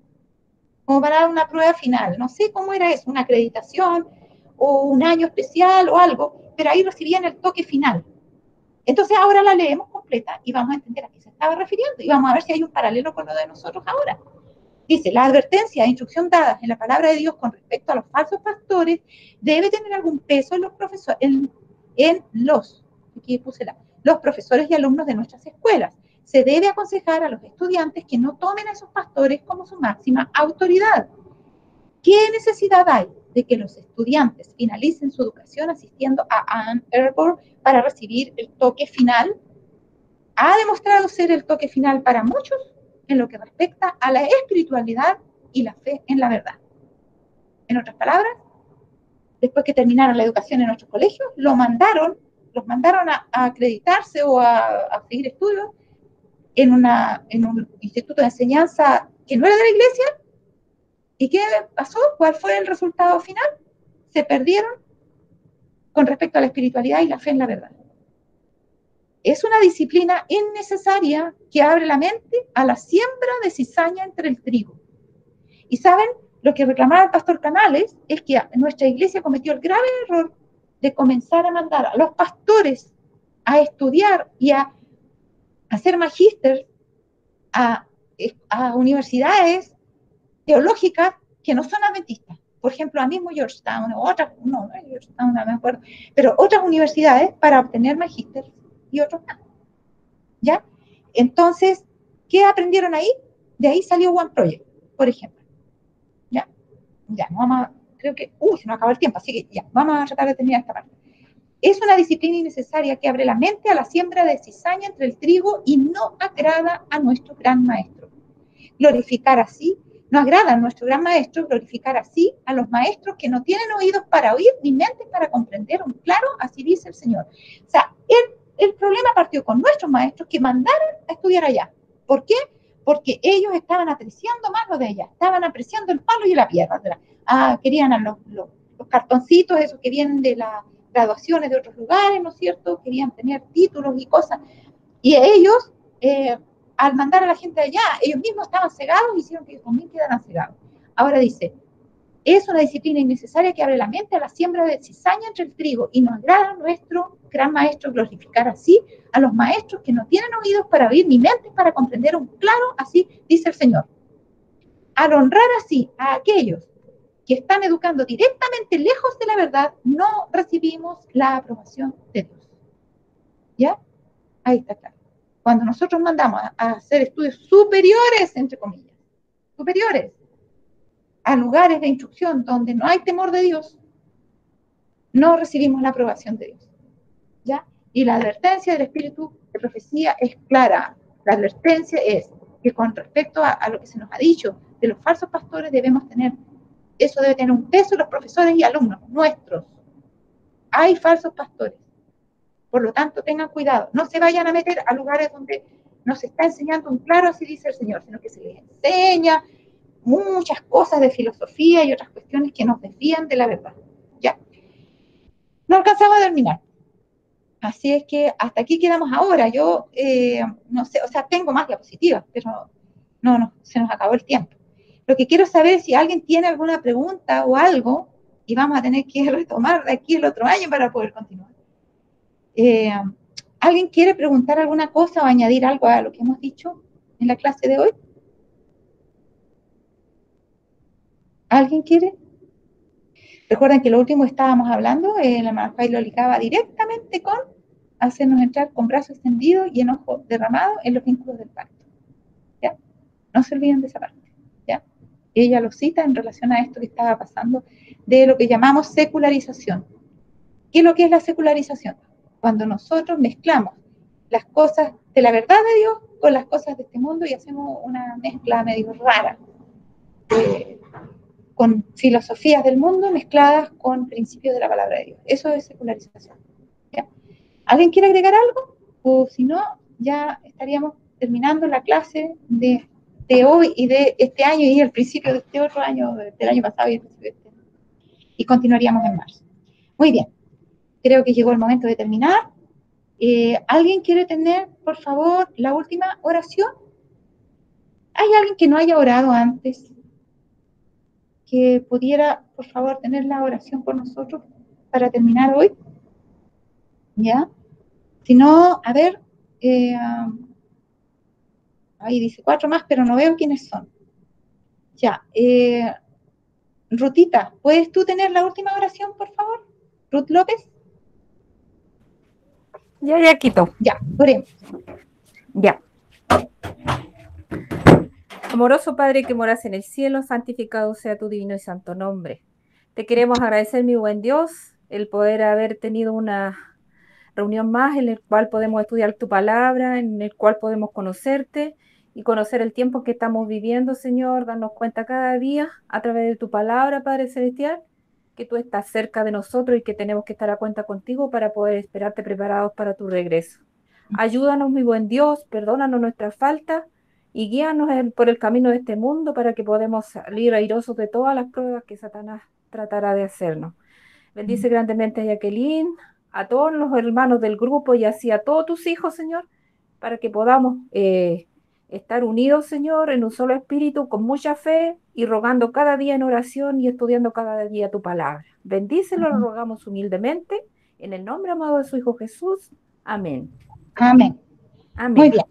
como para dar una prueba final, no sé cómo era eso, una acreditación, o un año especial, o algo, pero ahí recibían el toque final. Entonces ahora la leemos completa, y vamos a entender a qué se estaba refiriendo, y vamos a ver si hay un paralelo con lo de nosotros ahora. Dice, la advertencia e instrucción dadas en la palabra de Dios con respecto a los falsos pastores debe tener algún peso en los profesores, aquí puse los profesores y alumnos de nuestras escuelas. Se debe aconsejar a los estudiantes que no tomen a esos pastores como su máxima autoridad. ¿Qué necesidad hay de que los estudiantes finalicen su educación asistiendo a Ann Arbor para recibir el toque final? Ha demostrado ser el toque final para muchos en lo que respecta a la espiritualidad y la fe en la verdad. En otras palabras, después que terminaron la educación en nuestros colegios, los mandaron a acreditarse o a seguir estudios en un instituto de enseñanza que no era de la iglesia. ¿Y qué pasó? ¿Cuál fue el resultado final? Se perdieron con respecto a la espiritualidad y la fe en la verdad. Es una disciplina innecesaria que abre la mente a la siembra de cizaña entre el trigo. Y saben, lo que reclamaba el pastor Canales es que nuestra iglesia cometió el grave error de comenzar a mandar a los pastores a estudiar y a hacer magíster a universidades teológicas que no son adventistas. Por ejemplo, a mismo Georgetown o otras, no Georgetown, no me acuerdo, pero otras universidades para obtener magíster y otros no. ¿Ya? Entonces, ¿qué aprendieron ahí? De ahí salió One Project, por ejemplo. ¿Ya? Ya, no vamos a, creo que, se nos acabó el tiempo, así que ya, vamos a tratar de terminar esta parte. Es una disciplina innecesaria que abre la mente a la siembra de cizaña entre el trigo y no agrada a nuestro gran maestro. Glorificar así, no agrada a nuestro gran maestro glorificar así a los maestros que no tienen oídos para oír ni mentes para comprender un claro, así dice el Señor. O sea, el problema partió con nuestros maestros que mandaron a estudiar allá. ¿Por qué? Porque ellos estaban apreciando más lo de allá, estaban apreciando el palo y la piedra. Querían a los cartoncitos, esos que vienen de las graduaciones de otros lugares, ¿no es cierto? Querían tener títulos y cosas. Y ellos, al mandar a la gente allá, ellos mismos estaban cegados y hicieron que ellos también quedaran cegados. Ahora dice, es una disciplina innecesaria que abre la mente a la siembra de cizaña entre el trigo y nos agrada a nuestro gran maestro glorificar así a los maestros que no tienen oídos para oír ni mentes para comprender un claro, así dice el Señor. Al honrar así a aquellos que están educando directamente lejos de la verdad, no recibimos la aprobación de Dios. ¿Ya? Ahí está claro. Cuando nosotros mandamos a hacer estudios superiores, entre comillas, superiores, a lugares de instrucción donde no hay temor de Dios, no recibimos la aprobación de Dios. ¿Ya? Y la advertencia del Espíritu de profecía es clara. La advertencia es que con respecto a lo que se nos ha dicho de los falsos pastores debemos tener, eso debe tener un peso los profesores y alumnos nuestros. Hay falsos pastores. Por lo tanto, tengan cuidado. No se vayan a meter a lugares donde nos está enseñando un claro, así dice el Señor, sino que se les enseña muchas cosas de filosofía y otras cuestiones que nos desvían de la verdad. Ya. No alcanzaba a terminar. Así es que hasta aquí quedamos ahora. Yo no sé, o sea, tengo más diapositivas, pero no, se nos acabó el tiempo. Lo que quiero saber es si alguien tiene alguna pregunta o algo, y vamos a tener que retomar de aquí el otro año para poder continuar. ¿Alguien quiere preguntar alguna cosa o añadir algo a lo que hemos dicho en la clase de hoy? ¿Alguien quiere? Recuerden que lo último que estábamos hablando, la hermana Fay lo ligaba directamente con hacernos entrar con brazos extendidos y enojo derramado en los vínculos del pacto. ¿Ya? No se olviden de esa parte. ¿Ya? Ella lo cita en relación a esto que estaba pasando de lo que llamamos secularización. ¿Qué es lo que es la secularización? Cuando nosotros mezclamos las cosas de la verdad de Dios con las cosas de este mundo y hacemos una mezcla medio rara, con filosofías del mundo mezcladas con principios de la palabra de Dios. Eso es secularización. ¿Ya? ¿Alguien quiere agregar algo? O si no, ya estaríamos terminando la clase de hoy y de este año y el principio de este otro año, del año pasado y el principio de este año. Y continuaríamos en marzo. Muy bien. Creo que llegó el momento de terminar. ¿Alguien quiere tener, por favor, la última oración? ¿Hay alguien que no haya orado antes? Que pudiera, por favor, tener la oración por nosotros para terminar hoy. ¿Ya? Si no, a ver, ahí dice 4 más, pero no veo quiénes son. Ya, Rutita, ¿puedes tú tener la última oración, por favor? Ruth López. Ya, Quito. Ya, oremos. Ya. Amoroso Padre que moras en el cielo, santificado sea tu divino y santo nombre. Te queremos agradecer, mi buen Dios, el poder haber tenido una reunión más en el cual podemos estudiar tu palabra, en el cual podemos conocerte y conocer el tiempo que estamos viviendo, Señor. Darnos cuenta cada día a través de tu palabra, Padre Celestial, que tú estás cerca de nosotros y que tenemos que estar a cuenta contigo para poder esperarte preparados para tu regreso. Ayúdanos, mi buen Dios, perdónanos nuestras faltas y guíanos por el camino de este mundo para que podamos salir airosos de todas las pruebas que Satanás tratará de hacernos. Bendice grandemente a Jacqueline, a todos los hermanos del grupo y así a todos tus hijos, Señor, para que podamos estar unidos, Señor, en un solo espíritu, con mucha fe y rogando cada día en oración y estudiando cada día tu palabra. Bendícelo, lo rogamos humildemente, en el nombre amado de su Hijo Jesús. Amén. Amén. Amén. Muy bien.